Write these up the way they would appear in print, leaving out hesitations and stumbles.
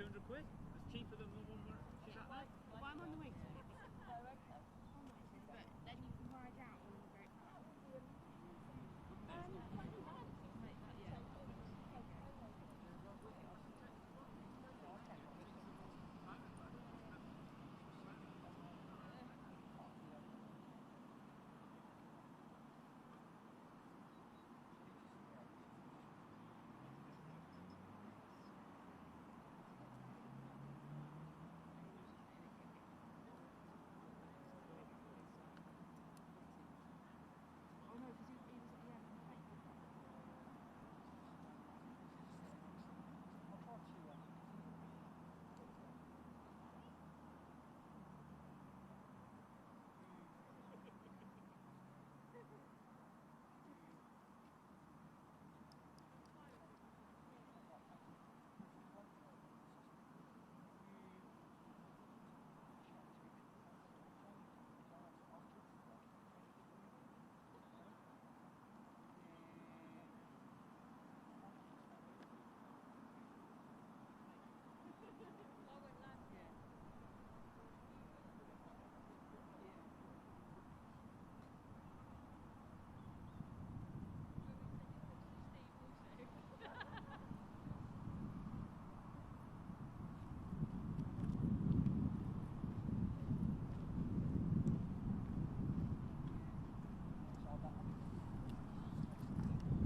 200 quid. It's cheaper than the one where she's at now. Well, I'm on the way to it. But then you can ride out on the great park.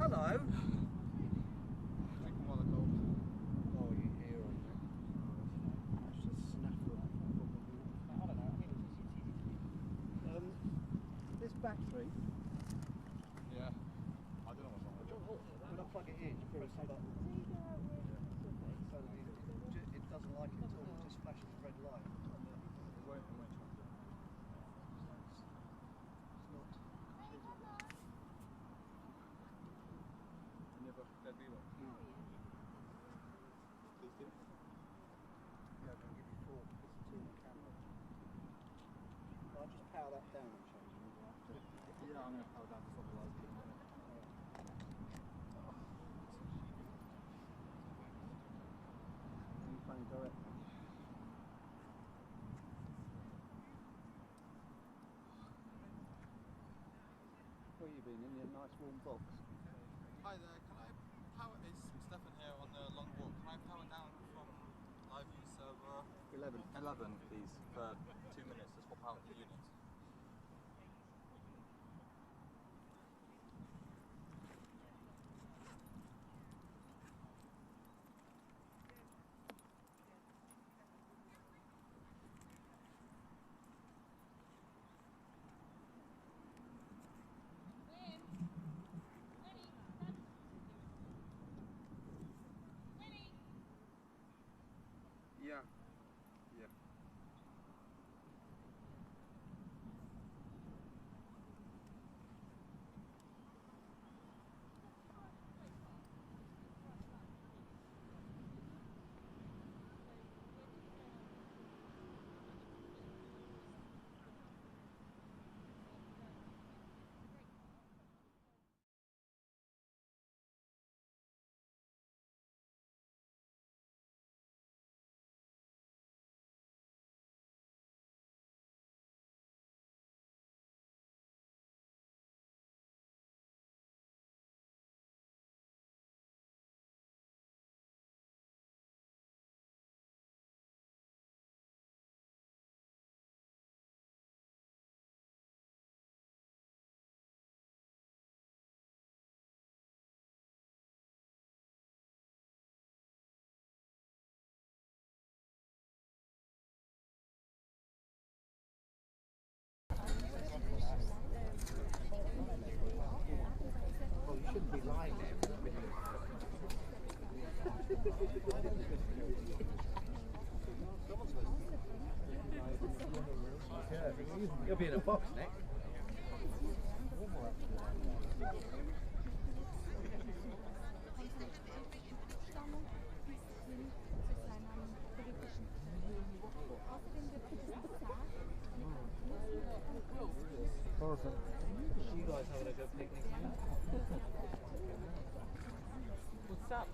Hello. Take them while they're cold. Oh, you hear on that? It's just snaffle. I don't know. I mean, it's easy to do. This battery. Yeah. I don't know what's wrong with it. When I plug it in, you press the button. So that it doesn't like it at all. It just flashes a red light. It won't charge it. There'd be one. Please do. Yeah, I'm going to give you 4 because it's 2 on the camera. I'll just power that down and change it. Yeah, I'm going to power down to stop the lights being on it. Are you playing direct? Where have you been? In your nice warm box? Hi there, can I power, it's Stefan here on the long walk, can I power down from live view server 11 please, for 2 minutes to swap out the unit? Yeah. Yeah. Oh, you shouldn't be lying there. You'll be in a box next. Perfect. You guys having a good picnic? What's up?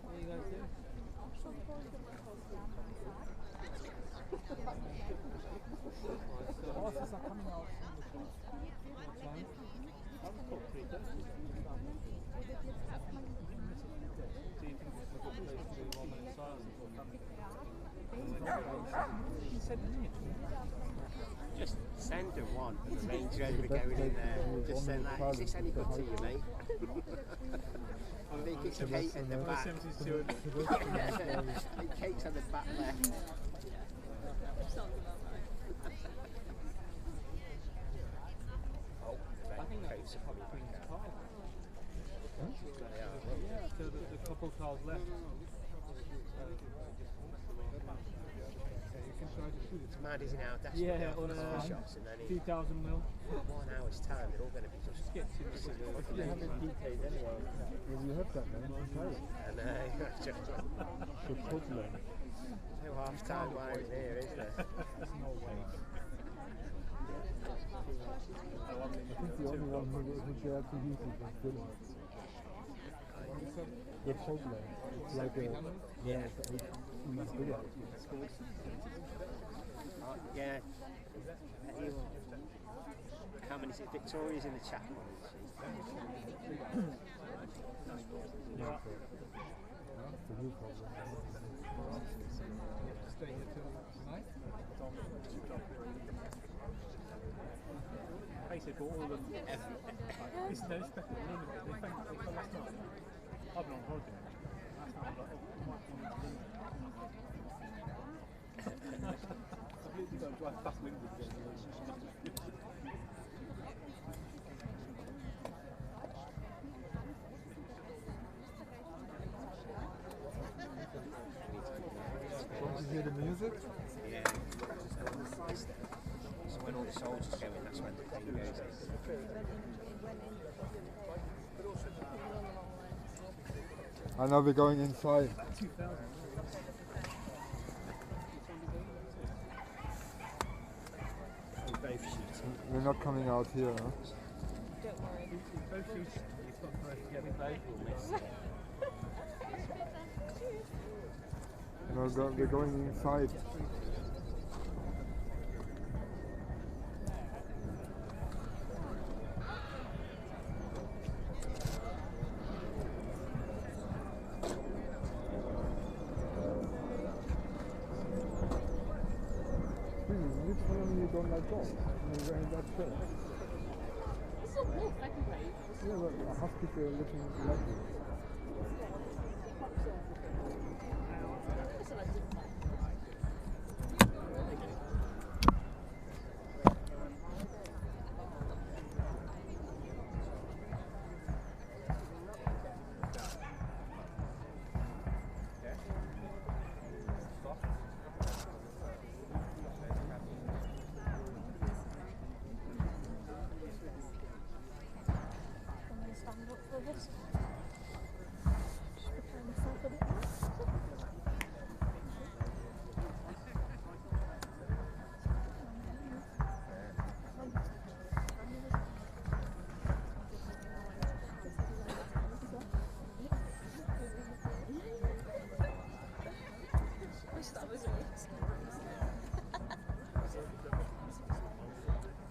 Where are you going? Just send her one. Range Rover going in there. Just send that. Is this any good to you, mate? I think it's Kate at the back. Kate's at the back there. I think Kate's probably bring that. So the couple cars left. It's mad, isn't it? How desperate Yeah, they are for on car shops, and then in 2,000 mil. 1 hour's time, they're all going to be just Get to You have a PKs anyway. Well, you have that, man. and just The problem. no half time while it's here, is there? There's no way. I think the only one who dared to use it was Dylan. The problem. It's like a... Yeah, it's much bigger. Yeah. How many is it? Victoria's in the chat. That's the new problem. Stay here till tonight. Basically, all of them. It's no special. They fell last night. I've been on holiday. Last night I was like, I've literally got to drive past Windsor again. Want to hear the music? Yeah. So when all the soldiers go in, that's when the thing goes in. And now we're going inside. 2,000. We're not coming out here, huh? Don't worry. Both shoots. It's not very together. Both will miss. No, we're going inside. Which one of you don't like dogs? You're wearing that shirt. It's not wolf, I can play. Yeah, but a husky are looking like you. It's like different. Stand up for this. Just prepare myself a bit more.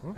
Huh?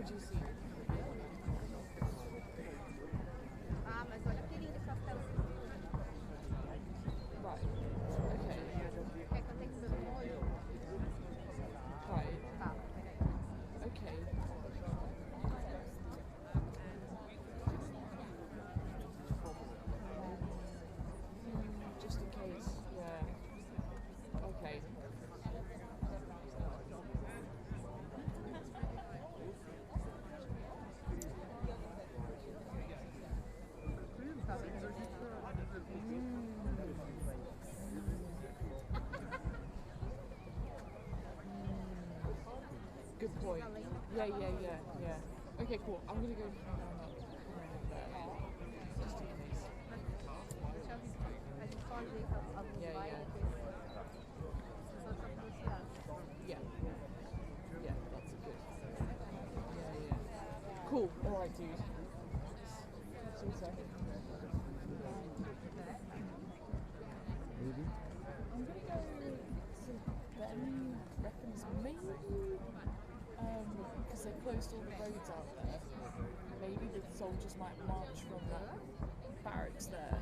do see. Ah, mas olha que lindo o castelo. Right. Okay. Quer que eu tenha que ver um olho? Right. Tá, peraí. Okay. Just in case. Yeah. Okay. Tá vendo? Good point. Yeah. Okay, cool. I'm gonna go down that there. Just in case. Deixa eu ver. A gente só ajeita a luz Yeah, lá yeah. e depois. Só pra velocidade. Yeah. Yeah, that's good. Yeah. Cool. Alright, dude. So sorry. I'm gonna go to Ben reckons maybe because they closed all the roads out there. Maybe the soldiers might march from that barracks there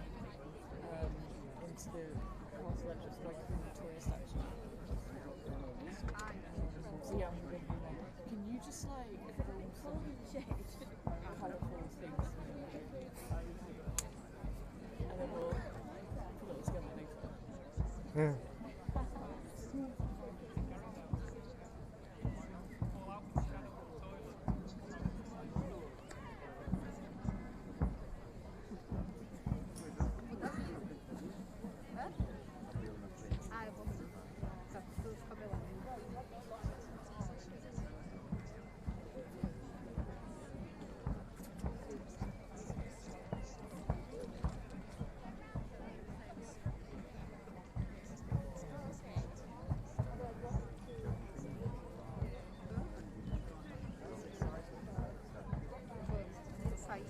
into the castle and just like the Victoria statue. So yeah, I'm gonna do that. Can you just like film some colourful things? And then we'll put it all together later. Yeah. Ah, eu vou. Tá tudo descabelado. Vou sair.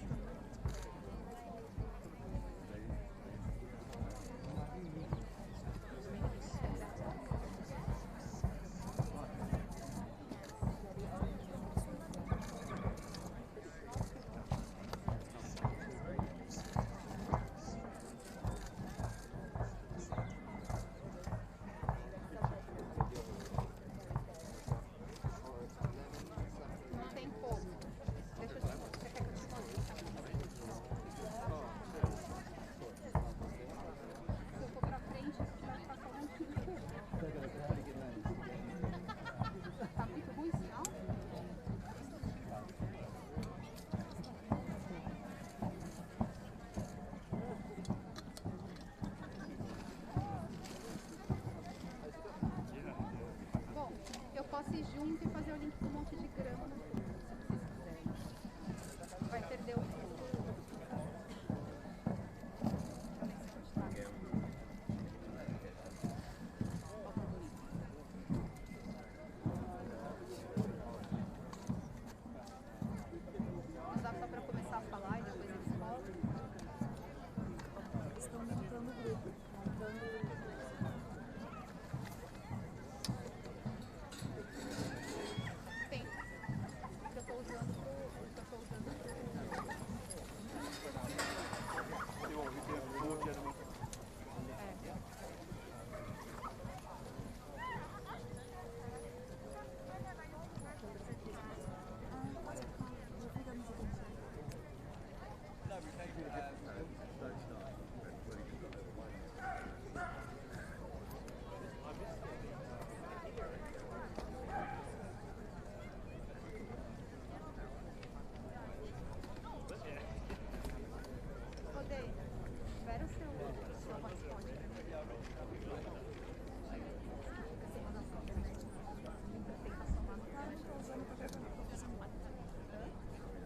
Não tem como. Deixa eu te mostrar. Você quer que eu te mostre? Se eu for pra frente, a gente vai passar um pouquinho. Tá muito ruim o sinal? Bom, eu posso ir junto e fazer o link com um monte de grama no fundo, se vocês quiserem. Vai perder o fundo. Não dá só pra começar a falar e depois eles falam. Estão montando o grupo, Tem. O que eu tô usando Rodei. Espera o seu hotspot.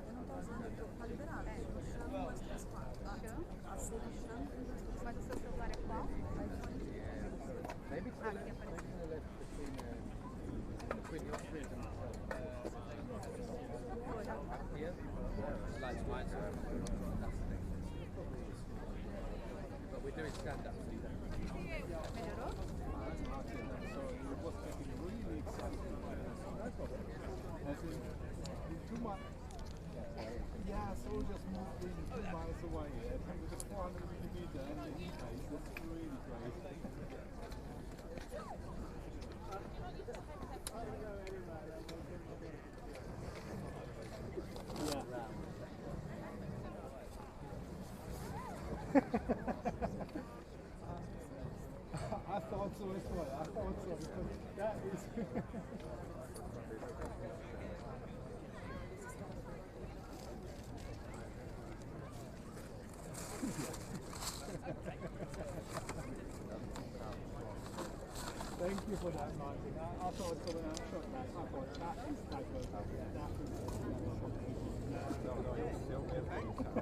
eu não tô usando, tá liberado. Chama 1, 2, 3, 4. Assim, chama 1, 2, 3, 4. Mas o seu celular é qual? Maybe it's Ah, aqui apareceu. between your street and Vou olhar. here. Lights wide, so that's the thing. But we're doing stand-up. Melhorou? So it was getting really exciting. As in, too much. castle just moved in 2 miles away. It's 400 meter and the heat base. That's really great. I thought so as well. I thought so because that is. Thank you for that, Martin. I thought so when I shot that. I thought that is fabulous. That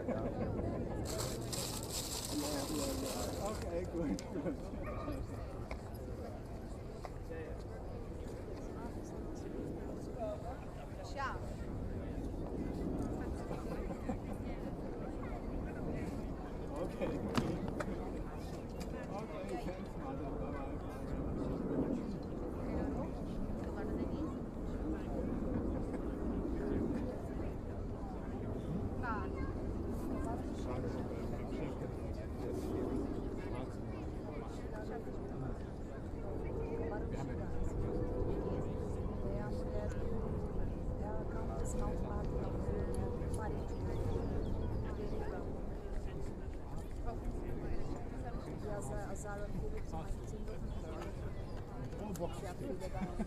yeah. Okay, good. Ciao. Okay. Okay, thanks, Martin. Bye-bye.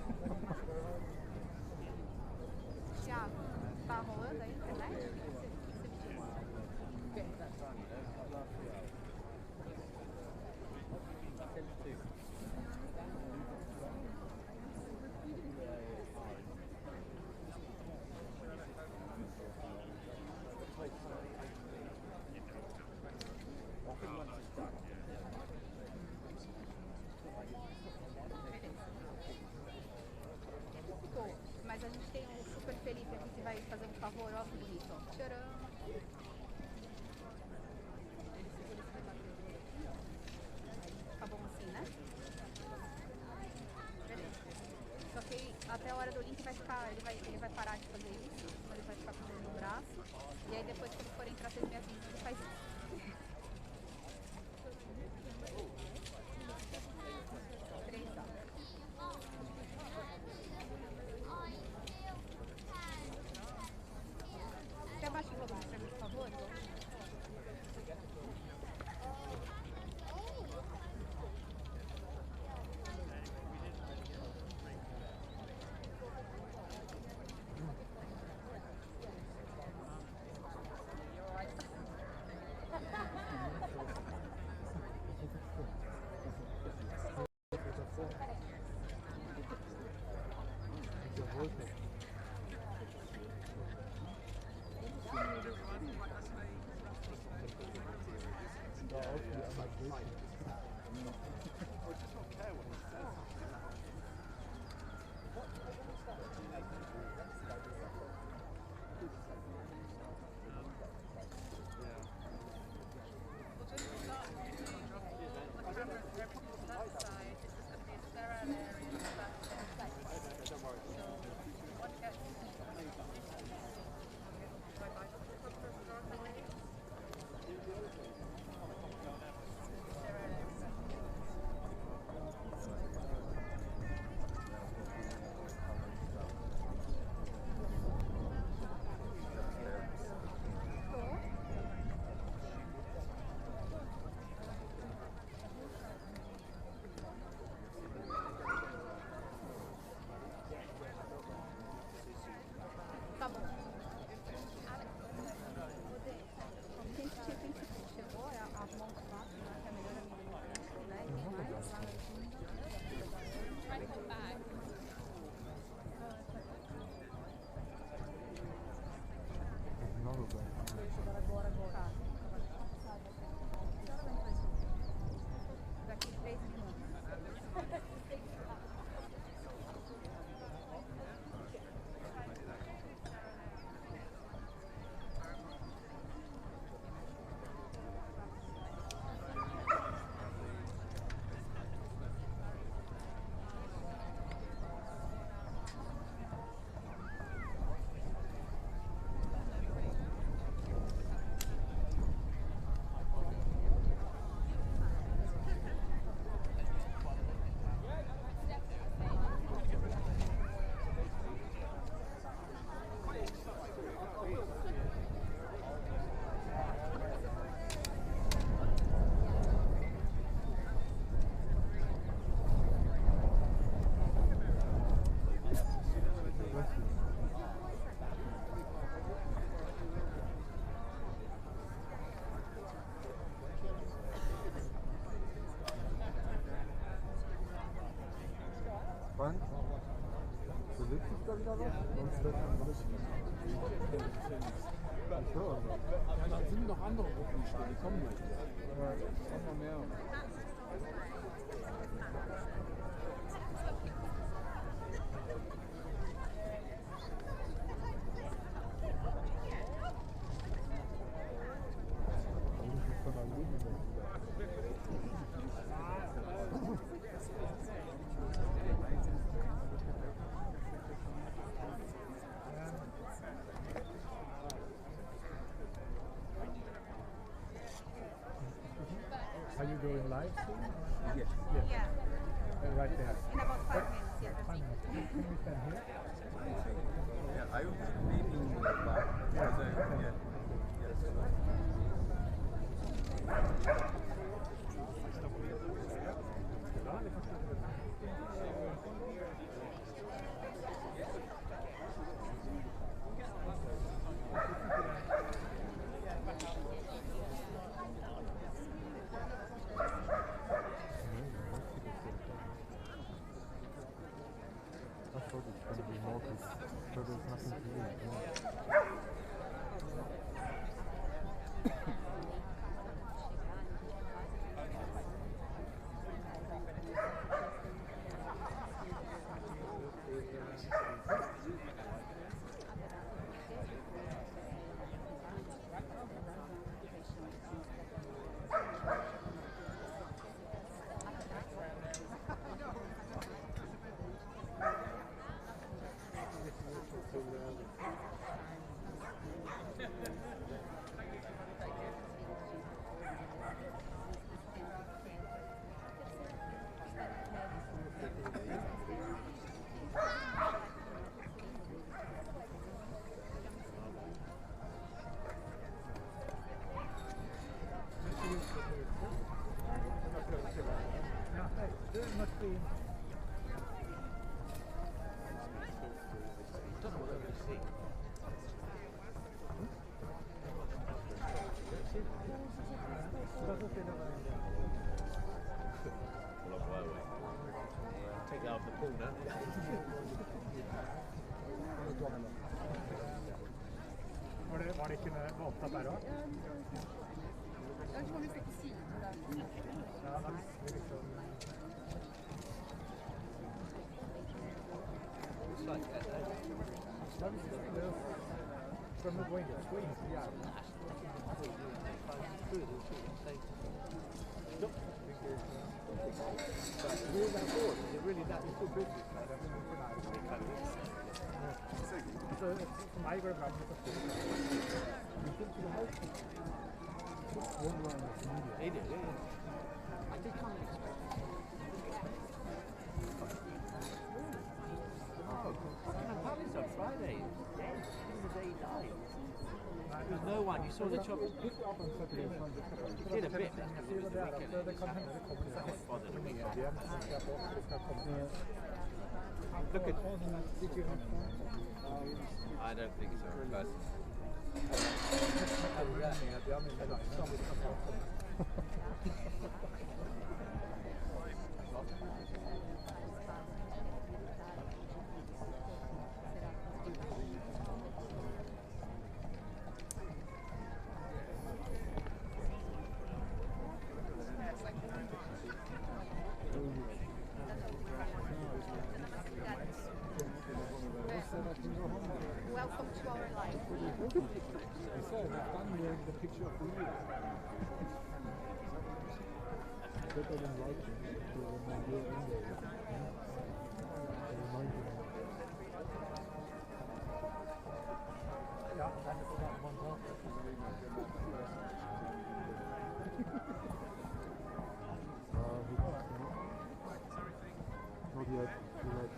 Thiago, tá rolando aí a internet? Mas a gente tem um super Felipe aqui que vai fazer um favor, ó que bonito. Tcharam! Tá bom assim, né? Beleza. Só que até a hora do link vai ficar, ele vai parar de fazer isso, ele vai ficar com o dedo no braço. E aí depois que ele for entrar, vocês me avisam que ele faz isso. 3 tá. Você abaixa o volume pra mim, por favor? Tá bom. Chegou, é a mão do papo, né? Que é a melhor amiga do né? E tem mais. Try to come back. Daqui 3 minutos. Da sind noch andere Gruppen stehen, die kommen gleich wieder. Kommen noch mehr. Are you going live soon? Yes. Yeah. Right there. In about 5 minutes, yeah. Can we stand here? Yeah, I was leaving the bar. I thought it's going to be more because there's nothing to do. Take that off the pool now. Var det ikke valgt der også? Eu acho que vou ver aqui sim. Ja, da visste vi liksom... Da visste vi det. From the going between, yeah. Really that board? Is it really that little business? Så for meg går det bra med det. It is, yeah. I did kind of expect it. Oh, Buckingham Palace on Friday. Dead. The day he died. There was no one. You saw the chop. You did a bit. That's because it was the weekend. Det kan hende det kommer til seg Bothered me. igjen, så skal jeg på at det skal komme. Look at. Did you have fun? I don't think it's a reverse. Welcome to our life. I said, I've done the picture of you. Better than liking to remember in there. Remind you. Ja, dat is wel man wel. Not yet, too late.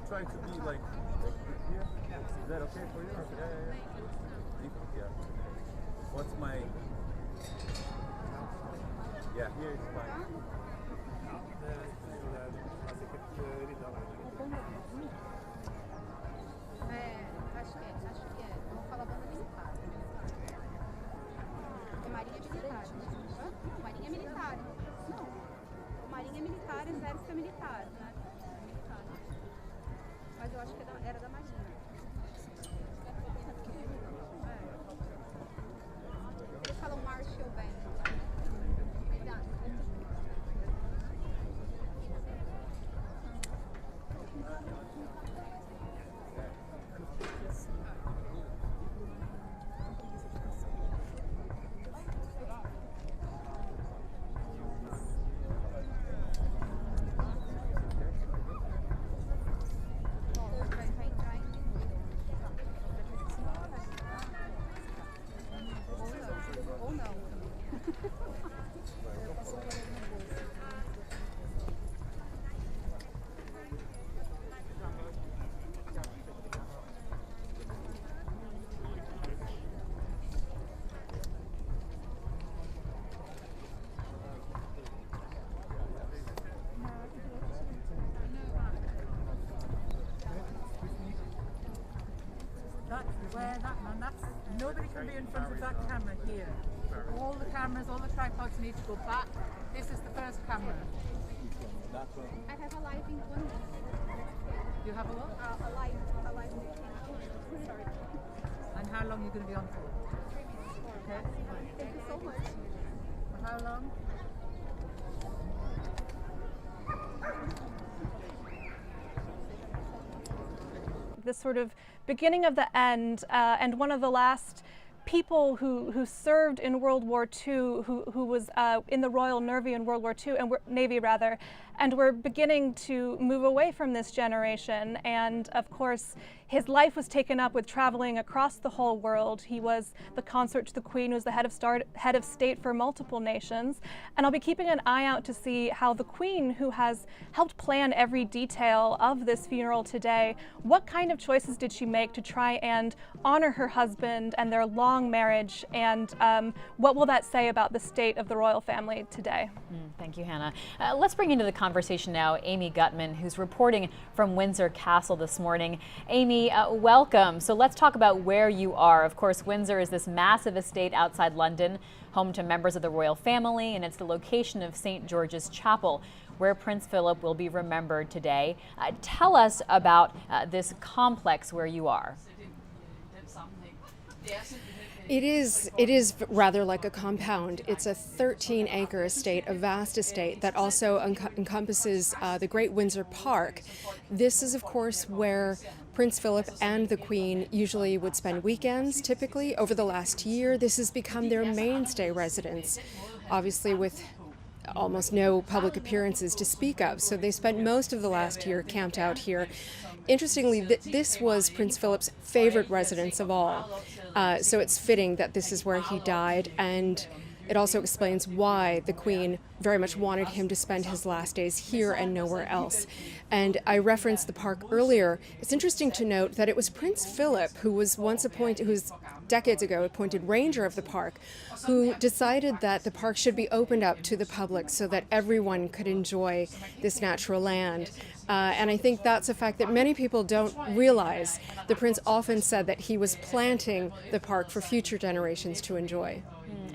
try to be like here. Is that okay for you? Yeah. What's my? Yeah, here it's fine. Acho que é. Vamos falar banda militar. É marinha de militar. Hã? Marinha militar. Não. Marinha militar, exército militar. Militar. Mas eu acho que era da marinha. Eles falam Marshall Band. Nobody can be in front of that camera here. All the cameras, all the tripods need to go back. This is the first camera. I have a live in 1 minute. You have a what? A live in Sorry. And how long are you going to be on for? 3 minutes. Okay. Thank you so much. For how long? The sort of beginning of the end, and one of the last people who served in World War II, who was in the Royal Navy in World War II, Navy rather, and we're beginning to move away from this generation. And of course, his life was taken up with traveling across the whole world. He was the consort to the Queen, who was the head of state for multiple nations. And I'll be keeping an eye out to see how the Queen, who has helped plan every detail of this funeral today, what kind of choices did she make to try and honor her husband and their long marriage, and what will that say about the state of the royal family today? Thank you, Hannah. Let's bring into the conversation now Amy Gutman, who's reporting from Windsor Castle this morning. Amy, welcome. So let's talk about where you are. Of course, Windsor is this massive estate outside London, home to members of the royal family, and it's the location of St. George's Chapel, where Prince Philip will be remembered today. Tell us about this complex where you are. It is rather like a compound. It's a 13-acre estate, a vast estate that also encompasses the Great Windsor Park. This is, of course, where Prince Philip and the Queen usually would spend weekends, typically. Over the last year, this has become their mainstay residence, obviously with almost no public appearances to speak of. So they spent most of the last year camped out here. Interestingly, this was Prince Philip's favorite residence of all. So it's fitting that this is where he died, and it also explains why the Queen very much wanted him to spend his last days here and nowhere else. And I referenced the park earlier. It's interesting to note that it was Prince Philip, who was decades ago appointed ranger of the park, who decided that the park should be opened up to the public so that everyone could enjoy this natural land. And I think that's a fact that many people don't realize. The Prince often said that he was planting the park for future generations to enjoy.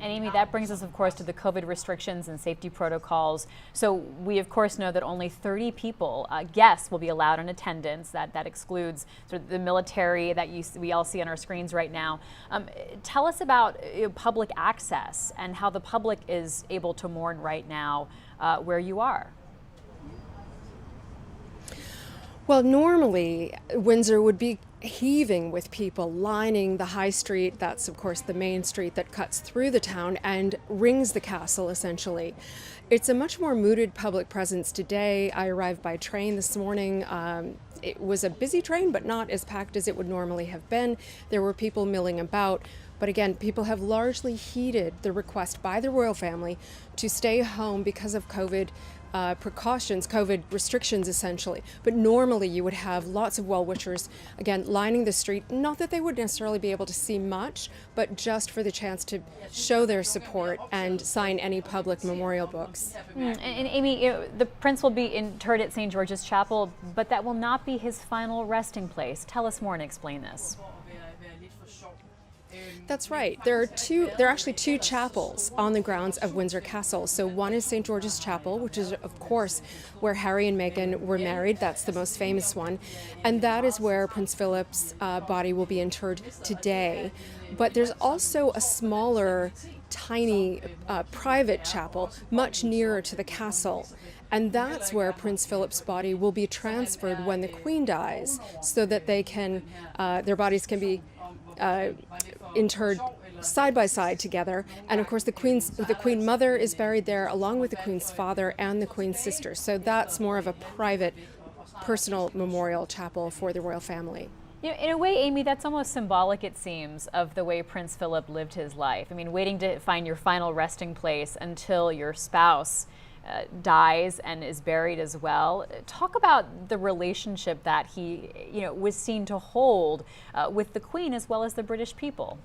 And Amy, that brings us, of course, to the COVID restrictions and safety protocols. So we, of course, know that only 30 people, guests, will be allowed in attendance. That excludes sort of the military that we all see on our screens right now. Tell us about public access and how the public is able to mourn right now where you are. Well, normally Windsor would be heaving with people lining the high street. That's, of course, the main street that cuts through the town and rings the castle, essentially. It's a much more mooted public presence today. I arrived by train this morning. It was a busy train, but not as packed as it would normally have been. There were people milling about. But again, people have largely heeded the request by the royal family to stay home because of COVID. precautions, COVID restrictions essentially. But normally you would have lots of well-wishers, again, lining the street, not that they would necessarily be able to see much, but just for the chance to show their support and sign any public memorial books. And Amy, the Prince will be interred at St. George's Chapel, but that will not be his final resting place. Tell us more and explain this. That's right. There are actually two chapels on the grounds of Windsor Castle. So one is St. George's Chapel, which is, of course, where Harry and Meghan were married. That's the most famous one. And that is where Prince Philip's body will be interred today. But there's also a smaller, tiny private chapel much nearer to the castle. And that's where Prince Philip's body will be transferred when the Queen dies, so that they can, their bodies can be interred side by side together. And of course the Queen Mother is buried there along with the Queen's father and the Queen's sister. So that's more of a private, personal memorial chapel for the royal family. You know, in a way, Amy, that's almost symbolic, it seems, of the way Prince Philip lived his life. I mean, waiting to find your final resting place until your spouse dies and is buried as well. Talk about the relationship that he, was seen to hold with the Queen as well as the British people.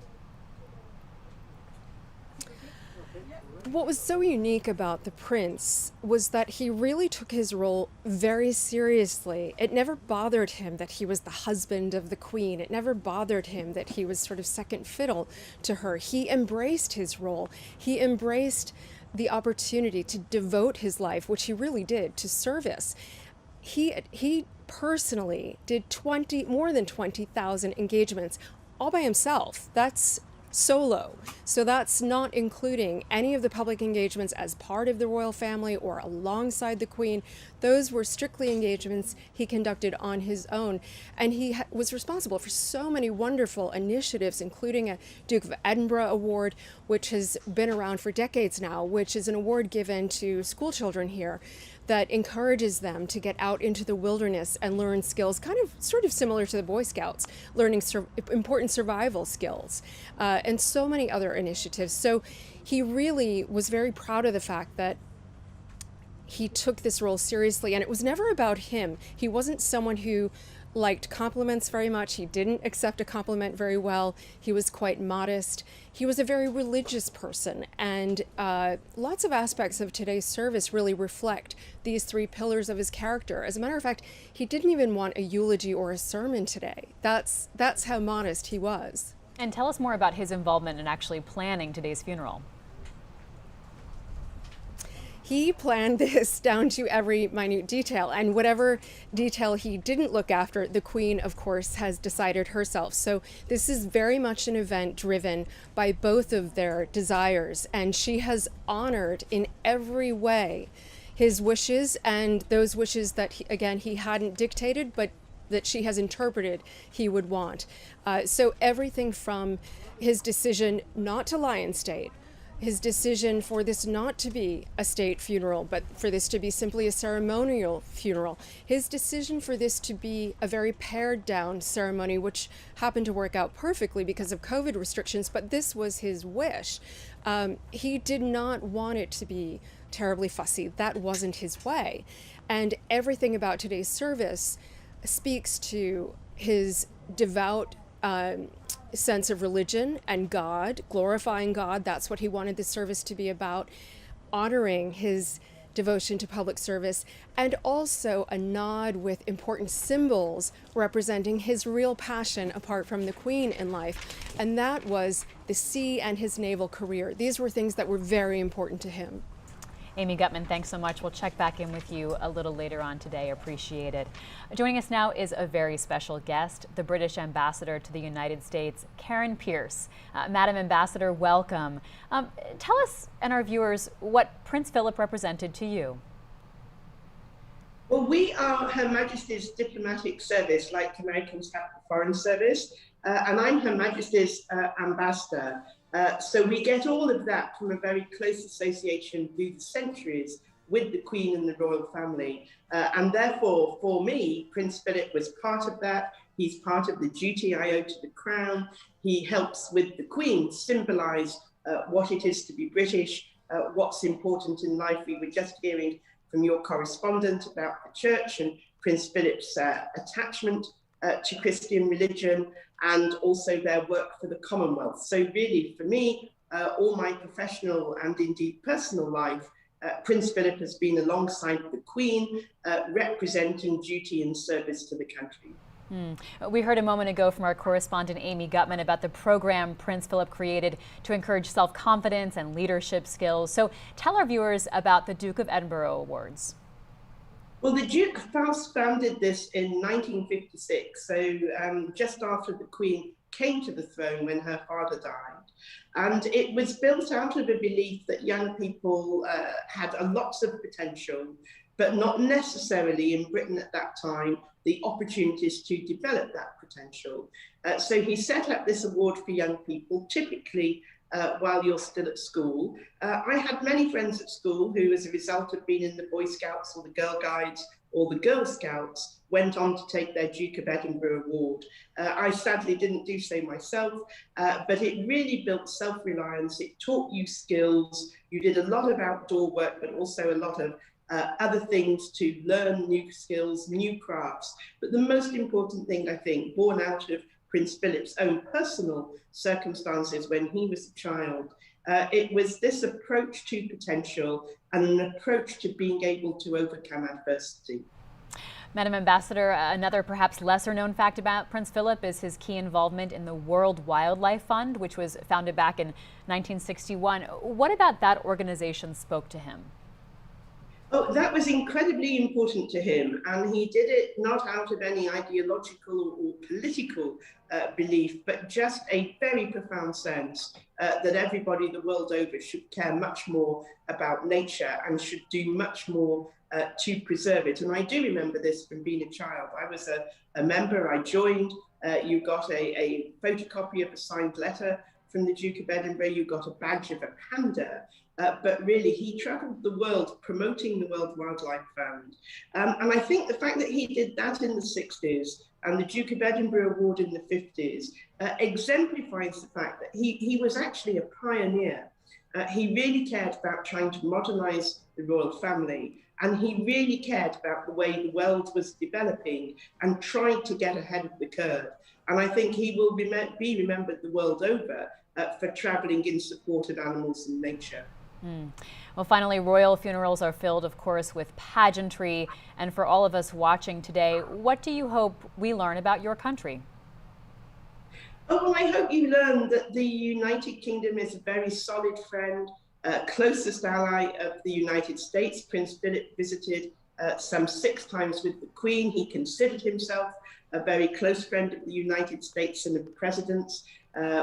What was so unique about the Prince was that he really took his role very seriously. It never bothered him that he was the husband of the Queen. It never bothered him that he was sort of second fiddle to her. He embraced his role. He embraced the opportunity to devote his life, which he really did, to service. He personally did more than 20,000 engagements all by himself. That's solo. So that's not including any of the public engagements as part of the royal family or alongside the Queen. Those were strictly engagements he conducted on his own. And he was responsible for so many wonderful initiatives, including a Duke of Edinburgh Award, which has been around for decades now, which is an award given to school children here that encourages them to get out into the wilderness and learn skills, sort of similar to the Boy Scouts, learning important survival skills, and so many other initiatives. So he really was very proud of the fact that he took this role seriously, and it was never about him. He wasn't someone who liked compliments very much. He didn't accept a compliment very well. He was quite modest. He was a very religious person, and lots of aspects of today's service really reflect these three pillars of his character. As a matter of fact, he didn't even want a eulogy or a sermon today. That's how modest he was. And tell us more about his involvement in actually planning today's funeral. He planned this down to every minute detail, and whatever detail he didn't look after, the Queen, of course, has decided herself. So this is very much an event driven by both of their desires, and she has honored in every way his wishes, and those wishes that, he hadn't dictated, but that she has interpreted he would want. So everything from his decision not to lie in state, his decision for this not to be a state funeral, but for this to be simply a ceremonial funeral, his decision for this to be a very pared down ceremony, which happened to work out perfectly because of COVID restrictions, but this was his wish. He did not want it to be terribly fussy. That wasn't his way. And everything about today's service speaks to his devout sense of religion and God, glorifying God. That's what he wanted the service to be about, honoring his devotion to public service, and also a nod with important symbols representing his real passion apart from the Queen in life. And that was the sea and his naval career. These were things that were very important to him. Amy Gutman, thanks so much. We'll check back in with you a little later on today. Appreciate it. Joining us now is a very special guest, the British Ambassador to the United States, Karen Pierce. Madam Ambassador, welcome. Tell us and our viewers what Prince Philip represented to you. Well, we are Her Majesty's diplomatic service, like Americans have the Foreign Service, and I'm Her Majesty's ambassador. So we get all of that from a very close association through the centuries with the Queen and the royal family. And therefore, for me, Prince Philip was part of that. He's part of the duty I owe to the Crown. He helps with the Queen symbolise what it is to be British, what's important in life. We were just hearing from your correspondent about the church and Prince Philip's attachment to Christian religion, and also their work for the Commonwealth. So really, for me, all my professional and indeed personal life, Prince Philip has been alongside the Queen, representing duty and service to the country. We heard a moment ago from our correspondent Amy Gutman about the program Prince Philip created to encourage self-confidence and leadership skills. So tell our viewers about the Duke of Edinburgh Awards. Well, the Duke first founded this in 1956, so just after the Queen came to the throne when her father died. And it was built out of a belief that young people had lots of potential, but not necessarily in Britain at that time the opportunities to develop that potential. So he set up this award for young people, typically while you're still at school. I had many friends at school who, as a result of being in the Boy Scouts or the Girl Guides or the Girl Scouts, went on to take their Duke of Edinburgh Award. I sadly didn't do so myself, but it really built self-reliance. It taught you skills. You did a lot of outdoor work, but also a lot of other things to learn new skills, new crafts. But the most important thing, I think, born out of Prince Philip's own personal circumstances when he was a child, it was this approach to potential and an approach to being able to overcome adversity. Madam Ambassador, another perhaps lesser known fact about Prince Philip is his key involvement in the World Wildlife Fund, which was founded back in 1961. What about that organization spoke to him? Oh, that was incredibly important to him, and he did it not out of any ideological or political belief, but just a very profound sense that everybody the world over should care much more about nature and should do much more to preserve it. And I do remember this from being a child. I was a member, I joined, you got a photocopy of a signed letter from the Duke of Edinburgh, you got a badge of a panda, but really he travelled the world promoting the World Wildlife Fund. And I think the fact that he did that in the 60s and the Duke of Edinburgh Award in the 50s exemplifies the fact that he was actually a pioneer. He really cared about trying to modernise the royal family, and he really cared about the way the world was developing and tried to get ahead of the curve. And I think he will be remembered the world over for travelling in support of animals and nature. Well, finally, royal funerals are filled, of course, with pageantry. And for all of us watching today, what do you hope we learn about your country? Oh, well, I hope you learn that the United Kingdom is a very solid friend, closest ally of the United States. Prince Philip visited some 6 times with the Queen. He considered himself a very close friend of the United States and of the presidents.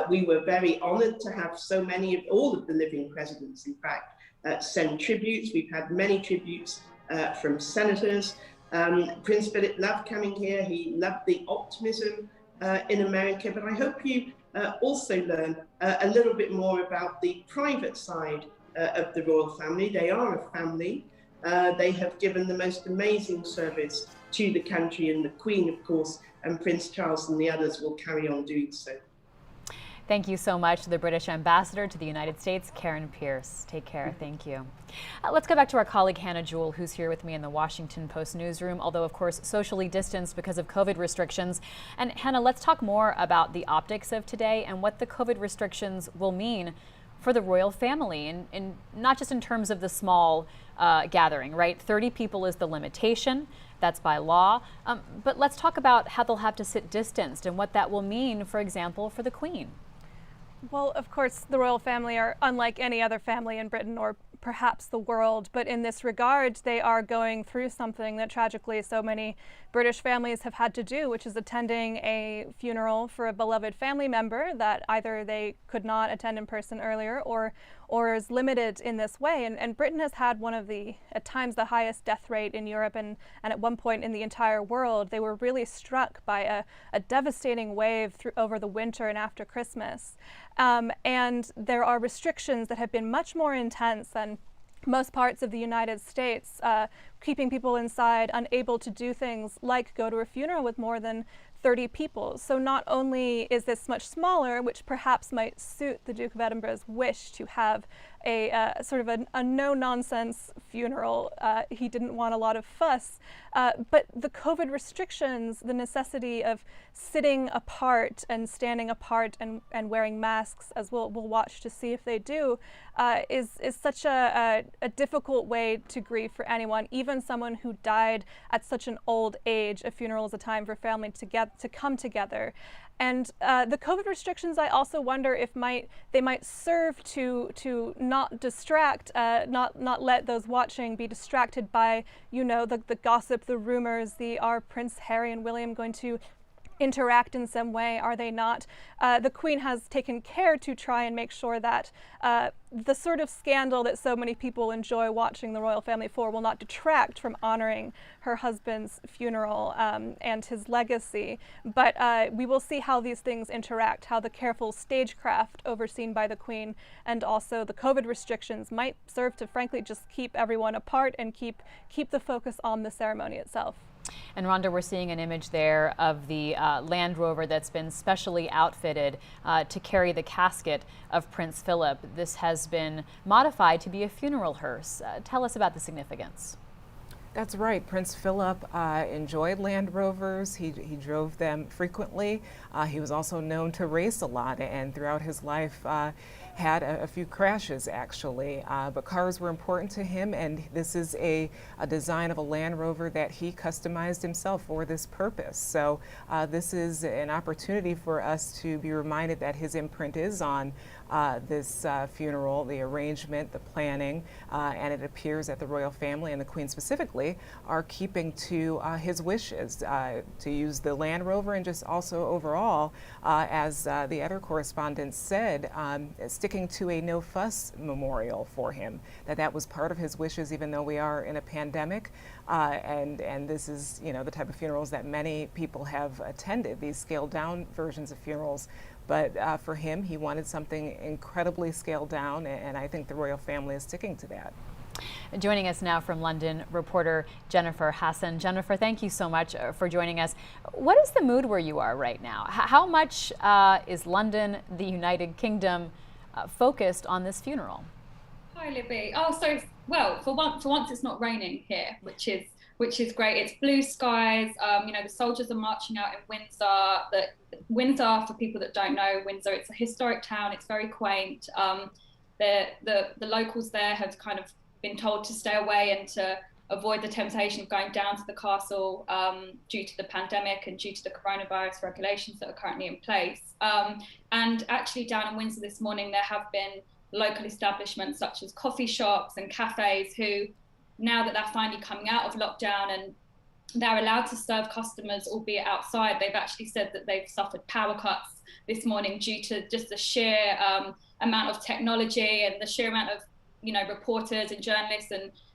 We were very honoured to have so many of all of the living presidents, in fact, send tributes. We've had many tributes from senators. Prince Philip loved coming here. He loved the optimism in America, but I hope you also learn a little bit more about the private side of the royal family. They are a family. They have given the most amazing service to the country, and the Queen, of course, and Prince Charles and the others will carry on doing so. Thank you so much to the British Ambassador to the United States, Karen Pierce. Take care. Thank you. Let's go back to our colleague Hannah Jewell, who's here with me in the Washington Post newsroom, although, of course, socially distanced because of COVID restrictions. And Hannah, let's talk more about the optics of today and what the COVID restrictions will mean for the royal family, and not just in terms of the small gathering, right? 30 people is the limitation. That's by law. But let's talk about how they'll have to sit distanced and what that will mean, for example, for the Queen. Well, of course, the royal family are unlike any other family in Britain or perhaps the world, but in this regard, they are going through something that tragically so many British families have had to do, which is attending a funeral for a beloved family member that either they could not attend in person earlier or is limited in this way. And Britain has had one of the, at times, the highest death rate in Europe and at one point in the entire world. They were really struck by a devastating wave over the winter and after Christmas. And there are restrictions that have been much more intense than most parts of the United States, keeping people inside, unable to do things like go to a funeral with more than 30 people. So not only is this much smaller, which perhaps might suit the Duke of Edinburgh's wish to have a sort of a no-nonsense funeral. He didn't want a lot of fuss. But the COVID restrictions, the necessity of sitting apart and standing apart and wearing masks, as we'll watch to see if they do, is such a difficult way to grieve for anyone, even someone who died at such an old age. A funeral is a time for family to come together. And the COVID restrictions, I also wonder if they might serve to not distract, not let those watching be distracted by, the gossip, the rumors, are Prince Harry and William going to interact in some way? Are they not? The Queen has taken care to try and make sure that the sort of scandal that so many people enjoy watching the royal family for will not detract from honoring her husband's funeral and his legacy. But we will see how these things interact, how the careful stagecraft overseen by the Queen and also the COVID restrictions might serve to, frankly, just keep everyone apart and keep the focus on the ceremony itself. And Rhonda, we're seeing an image there of the Land Rover that's been specially outfitted to carry the casket of Prince Philip. This has been modified to be a funeral hearse. Tell us about the significance. That's right. Prince Philip enjoyed Land Rovers. He drove them frequently. He was also known to race a lot, and throughout his life had a few crashes, actually. But cars were important to him, and this is a design of a Land Rover that he customized himself for this purpose. So this is an opportunity for us to be reminded that his imprint is on this funeral, the arrangement, the planning, and it appears that the royal family and the Queen specifically are keeping to his wishes to use the Land Rover, and just also overall, as the other correspondent said, sticking to a no fuss memorial for him, that was part of his wishes, even though we are in a pandemic. And this is, the type of funerals that many people have attended, these scaled down versions of funerals. But for him, he wanted something incredibly scaled down, and I think the royal family is sticking to that. Joining us now from London, reporter Jennifer Hassan. Jennifer, thank you so much for joining us. What is the mood where you are right now? How much is London, the United Kingdom, focused on this funeral? Hi, Libby. Oh, so well, for once it's not raining here, which is great. It's blue skies. The soldiers are marching out in Windsor. Windsor, for people that don't know Windsor, it's a historic town. It's very quaint. The locals there have kind of been told to stay away and to avoid the temptation of going down to the castle due to the pandemic and due to the coronavirus regulations that are currently in place. And actually down in Windsor this morning, there have been local establishments such as coffee shops and cafes who, now that they're finally coming out of lockdown and they're allowed to serve customers, albeit outside, they've actually said that they've suffered power cuts this morning due to just the sheer amount of technology and the sheer amount of reporters and journalists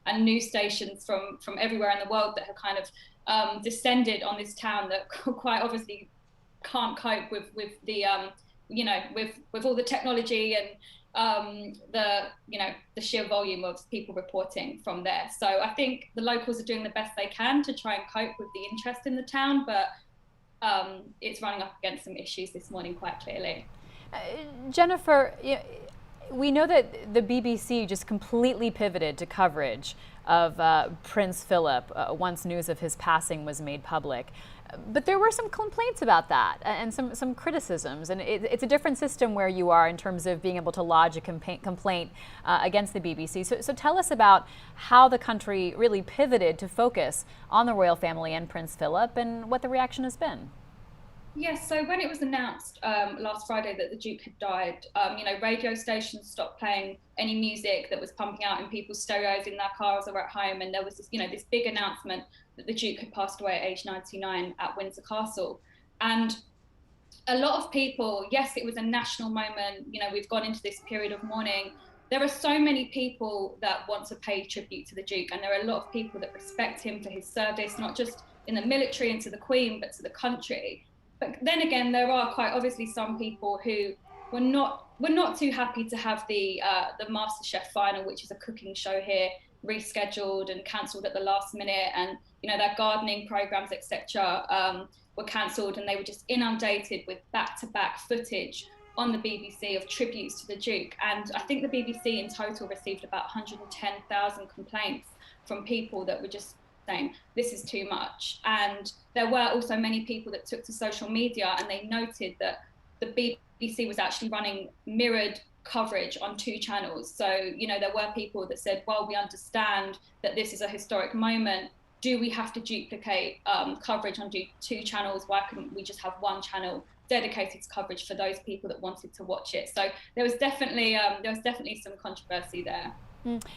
and news stations from everywhere in the world that have kind of descended on this town that quite obviously can't cope with the with all the technology and the sheer volume of people reporting from there. So I think the locals are doing the best they can to try and cope with the interest in the town, but it's running up against some issues this morning quite clearly. Jennifer, we know that the BBC just completely pivoted to coverage of Prince Philip once news of his passing was made public. But there were some complaints about that and some criticisms. And it's a different system where you are in terms of being able to lodge a complaint against the BBC. So tell us about how the country really pivoted to focus on the royal family and Prince Philip and what the reaction has been. Yes, so when it was announced last Friday that the Duke had died, radio stations stopped playing any music that was pumping out in people's stereos in their cars or at home, and there was this, this big announcement that the Duke had passed away at age 99 at Windsor Castle. And a lot of people, yes, it was a national moment. We've gone into this period of mourning. There are so many people that want to pay tribute to the Duke, and there are a lot of people that respect him for his service, not just in the military and to the Queen, but to the country. But then again, there are quite obviously some people who were not too happy to have the MasterChef final, which is a cooking show here, rescheduled and cancelled at the last minute, and their gardening programs, etc., were cancelled, and they were just inundated with back-to-back footage on the BBC of tributes to the Duke. And I think the BBC in total received about 110,000 complaints from people that were just saying, this is too much. And there were also many people that took to social media and they noted that the BBC was actually running mirrored coverage on 2 channels. So, you know, there were people that said, well, we understand that this is a historic moment. Do we have to duplicate coverage on 2 channels? Why couldn't we just have 1 channel dedicated to coverage for those people that wanted to watch it? So there was definitely some controversy there.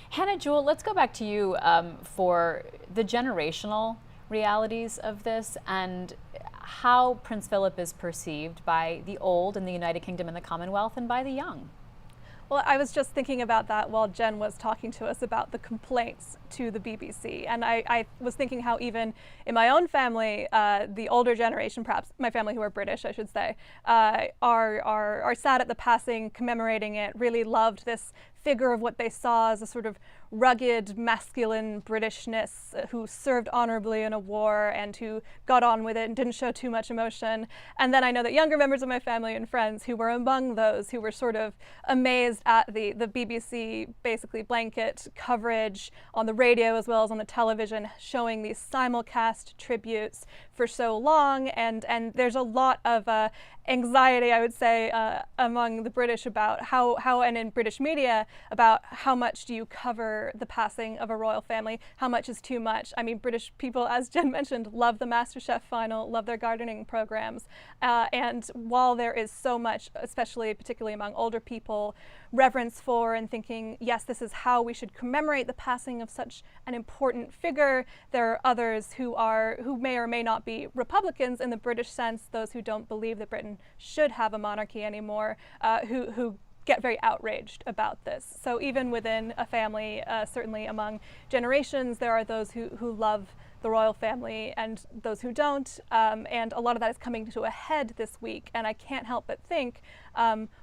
Hannah Jewell, let's go back to you for the generational realities of this and how Prince Philip is perceived by the old in the United Kingdom and the Commonwealth and by the young. Well, I was just thinking about that while Jen was talking to us about the complaints to the BBC. And I was thinking how even in my own family, the older generation, perhaps my family who are British, I should say, are sad at the passing, commemorating it, really loved this figure of what they saw as a sort of rugged, masculine Britishness who served honorably in a war and who got on with it and didn't show too much emotion. And then I know that younger members of my family and friends who were among those who were sort of amazed at the BBC basically blanket coverage on the radio as well as on the television, showing these simulcast tributes for so long. And there's a lot of anxiety, I would say, among the British about how and in British media about how much do you cover the passing of a royal family, how much is too much. I mean, British people, as Jen mentioned, love the MasterChef final, love their gardening programs. And while there is so much, especially particularly among older people, reverence for and thinking, yes, this is how we should commemorate the passing of such an important figure, there are others who may or may not be Republicans in the British sense, those who don't believe that Britain should have a monarchy anymore, who get very outraged about this. So even within a family, certainly among generations, there are those who love the royal family and those who don't, and a lot of that is coming to a head this week. And I can't help but think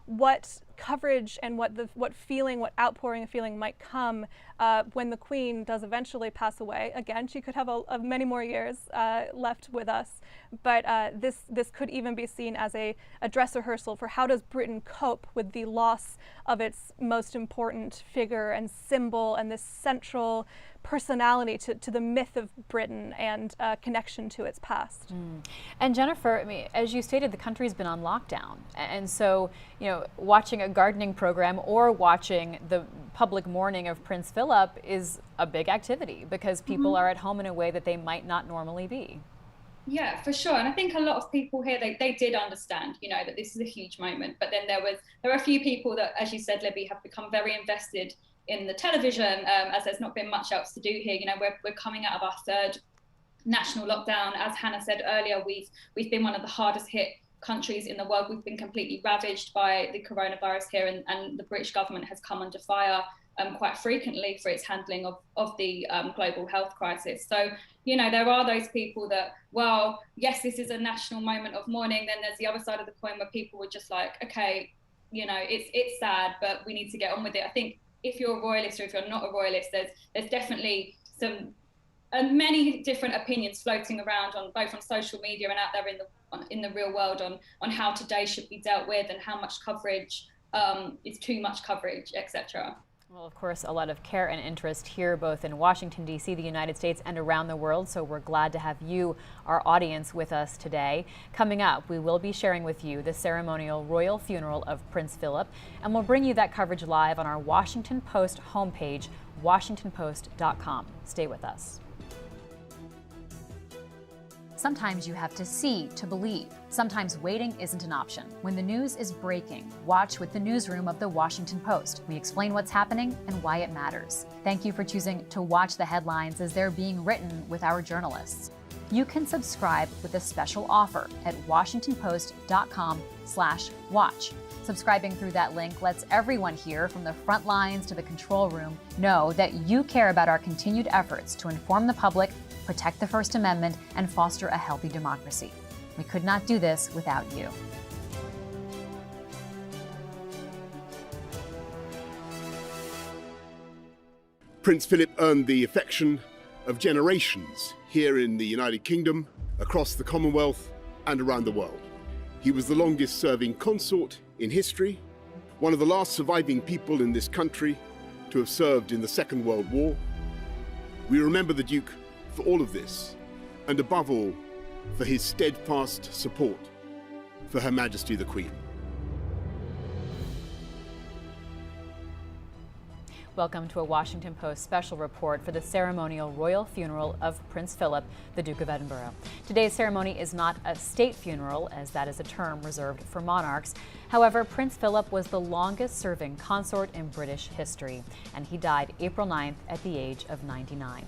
what coverage and what outpouring of feeling might come when the Queen does eventually pass away. Again, she could have many more years left with us, but this could even be seen as a dress rehearsal for how does Britain cope with the loss of its most important figure and symbol and this central personality to the myth of Britain and connection to its past. And Jennifer, I mean, as you stated, the country's been on lockdown, and so watching a gardening program or watching the public mourning of Prince Philip is a big activity because people are at home in a way that they might not normally be. Yeah, for sure. And I think a lot of people here, they did understand, that this is a huge moment. But then there are a few people that, as you said, Libby, have become very invested in the television, as there's not been much else to do here. We're coming out of our 3rd national lockdown. As Hannah said earlier, we've been one of the hardest hit countries in the world. We've been completely ravaged by the coronavirus here, and the British government has come under fire quite frequently for its handling of the global health crisis. So, there are those people that, well, yes, this is a national moment of mourning. Then there's the other side of the coin where people were just like, okay, it's sad, but we need to get on with it. I think if you're a royalist or if you're not a royalist, there's definitely many different opinions floating around both on social media and out there in the real world on how today should be dealt with and how much coverage is too much coverage, etc. Well, of course, a lot of care and interest here, both in Washington, D.C., the United States, and around the world. So we're glad to have you, our audience, with us today. Coming up, we will be sharing with you the ceremonial royal funeral of Prince Philip, and we'll bring you that coverage live on our Washington Post homepage, WashingtonPost.com. Stay with us. Sometimes you have to see to believe. Sometimes waiting isn't an option. When the news is breaking, watch with the newsroom of the Washington Post. We explain what's happening and why it matters. Thank you for choosing to watch the headlines as they're being written with our journalists. You can subscribe with a special offer at WashingtonPost.com/watch. Subscribing through that link lets everyone here, from the front lines to the control room, know that you care about our continued efforts to inform the public, protect the First Amendment, and foster a healthy democracy. We could not do this without you. Prince Philip earned the affection of generations here in the United Kingdom, across the Commonwealth, and around the world. He was the longest-serving consort In history, one of the last surviving people in this country to have served in the Second World War, we remember the Duke for all of this, and above all, for his steadfast support for Her Majesty the Queen. Welcome to a Washington Post special report for the ceremonial royal funeral of Prince Philip, the Duke of Edinburgh. Today's ceremony is not a state funeral, as that is a term reserved for monarchs. However, Prince Philip was the longest-serving consort in British history, and he died April 9th at the age of 99.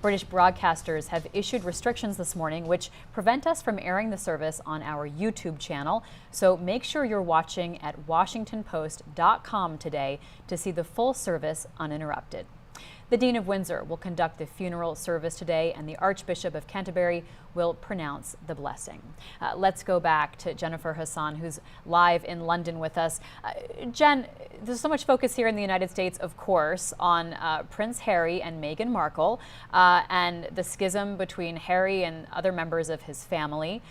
British broadcasters have issued restrictions this morning which prevent us from airing the service on our YouTube channel, so make sure you're watching at WashingtonPost.com today to see the full service uninterrupted. The Dean of Windsor will conduct the funeral service today, and the Archbishop of Canterbury will pronounce the blessing. Let's go back to Jennifer Hassan, who's live in London with us. Jen, there's so much focus here in the United States, of course, on Prince Harry and Meghan Markle and the schism between Harry and other members of his family.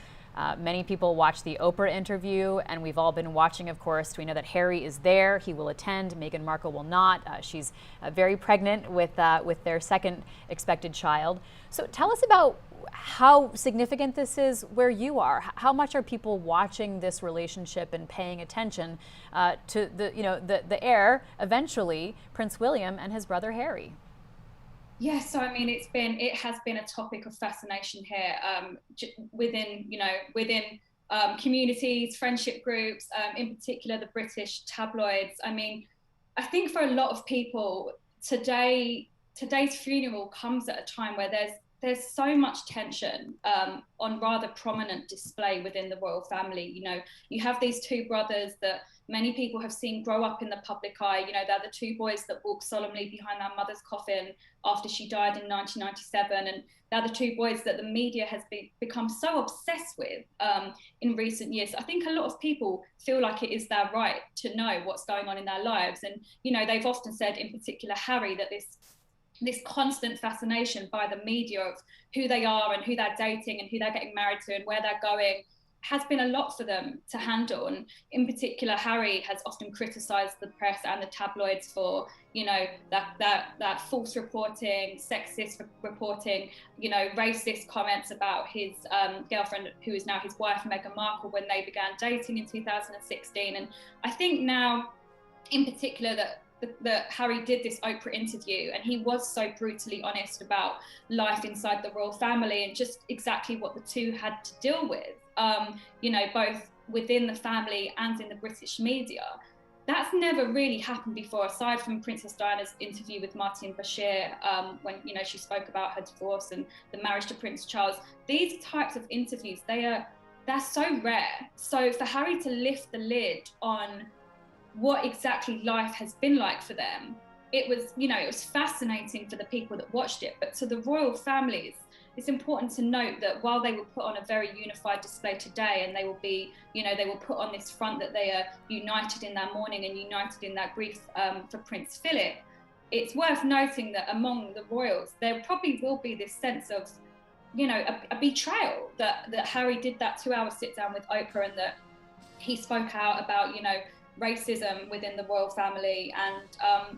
Many people watched the Oprah interview, and we've all been watching, of course. We know that Harry is there. He will attend. Meghan Markle will not. She's very pregnant with their second expected child. So tell us about how significant this is where you are. How much are people watching this relationship and paying attention to the heir, eventually, Prince William and his brother Harry? Yes, so I mean, it has been a topic of fascination here within communities, friendship groups, in particular the British tabloids. I mean, I think for a lot of people, today's funeral comes at a time where there's so much tension on rather prominent display within the royal family. You know, you have these two brothers that many people have seen grow up in the public eye. You know, they're the two boys that walked solemnly behind their mother's coffin after she died in 1997. And they're the two boys that the media has become so obsessed with in recent years. I think a lot of people feel like it is their right to know what's going on in their lives. And, you know, they've often said, in particular Harry, that this constant fascination by the media of who they are and who they're dating and who they're getting married to and where they're going has been a lot for them to handle. And in particular, Harry has often criticised the press and the tabloids for, you know, that false reporting, sexist reporting, you know, racist comments about his girlfriend, who is now his wife, Meghan Markle, when they began dating in 2016. And I think now, in particular, that Harry did this Oprah interview, and he was so brutally honest about life inside the royal family and just exactly what the two had to deal with, you know, both within the family and in the British media. That's never really happened before, aside from Princess Diana's interview with Martin Bashir, when, you know, she spoke about her divorce and the marriage to Prince Charles. These types of interviews, they're so rare. So for Harry to lift the lid on what exactly life has been like for them, it was fascinating for the people that watched it. But to the royal families, it's important to note that while they will put on a very unified display today, and they will put on this front that they are united in their mourning and united in their grief for Prince Philip, it's worth noting that among the royals, there probably will be this sense of, you know, a betrayal that Harry did that 2-hour sit down with Oprah, and that he spoke out about, you know, racism within the royal family, and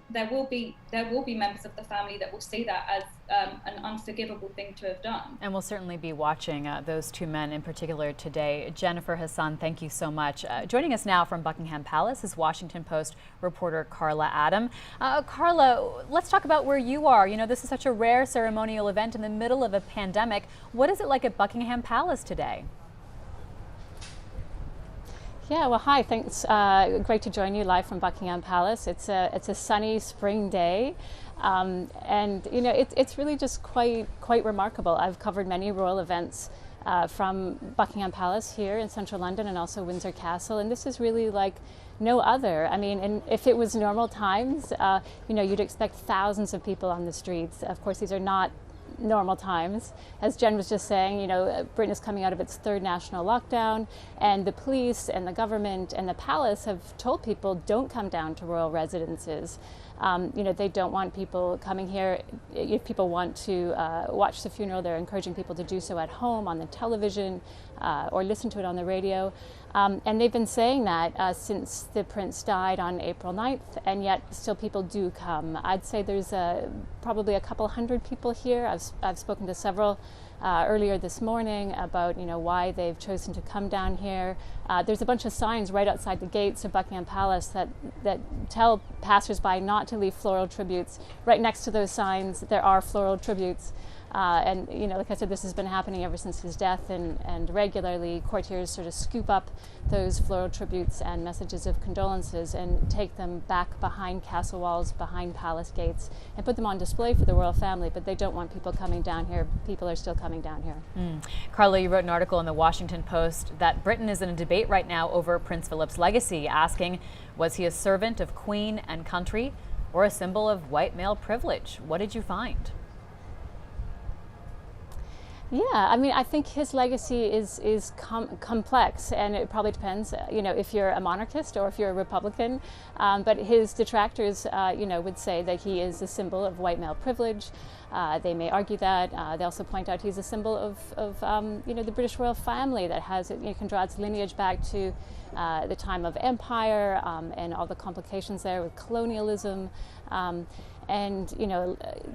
there will be members of the family that will see that as an unforgivable thing to have done. And we'll certainly be watching those two men in particular today. Jennifer Hassan, thank you so much. Joining us now from Buckingham Palace is Washington Post reporter Carla Adam. Carla, let's talk about where you are. You know, this is such a rare ceremonial event in the middle of a pandemic. What is it like at Buckingham Palace today? Yeah, well, hi, thanks. Great to join you live from Buckingham Palace. It's a sunny spring day, and you know, it's really just quite remarkable. I've covered many royal events from Buckingham Palace here in central London, and also Windsor Castle, and this is really like no other. I mean, and if it was normal times, you know, you'd expect thousands of people on the streets. Of course, these are not normal times. As Jen was just saying, you know, Britain is coming out of its third national lockdown, and the police and the government and the palace have told people don't come down to royal residences. You know, they don't want people coming here. If people want to watch the funeral, they're encouraging people to do so at home, on the television, or listen to it on the radio. And they've been saying that since the prince died on April 9th, and yet still people do come. I'd say there's probably a couple hundred people here. I've spoken to several earlier this morning about why they've chosen to come down here. There's a bunch of signs right outside the gates of Buckingham Palace that tell passersby not to leave floral tributes. Right next to those signs there are floral tributes. And like I said, this has been happening ever since his death, and regularly courtiers sort of scoop up those floral tributes and messages of condolences and take them back behind castle walls, behind palace gates, and put them on display for the royal family. But they don't want people coming down here. People are still coming down here. Carla, you wrote an article in the Washington Post that Britain is in a debate right now over Prince Philip's legacy, asking, was he a servant of Queen and country or a symbol of white male privilege? What did you find? Yeah, I mean, I think his legacy is complex, and it probably depends, if you're a monarchist or if you're a Republican. But his detractors, would say that he is a symbol of white male privilege. They may argue that. They also point out he's a symbol of the British royal family that has, can draw its lineage back to the time of empire and all the complications there with colonialism. And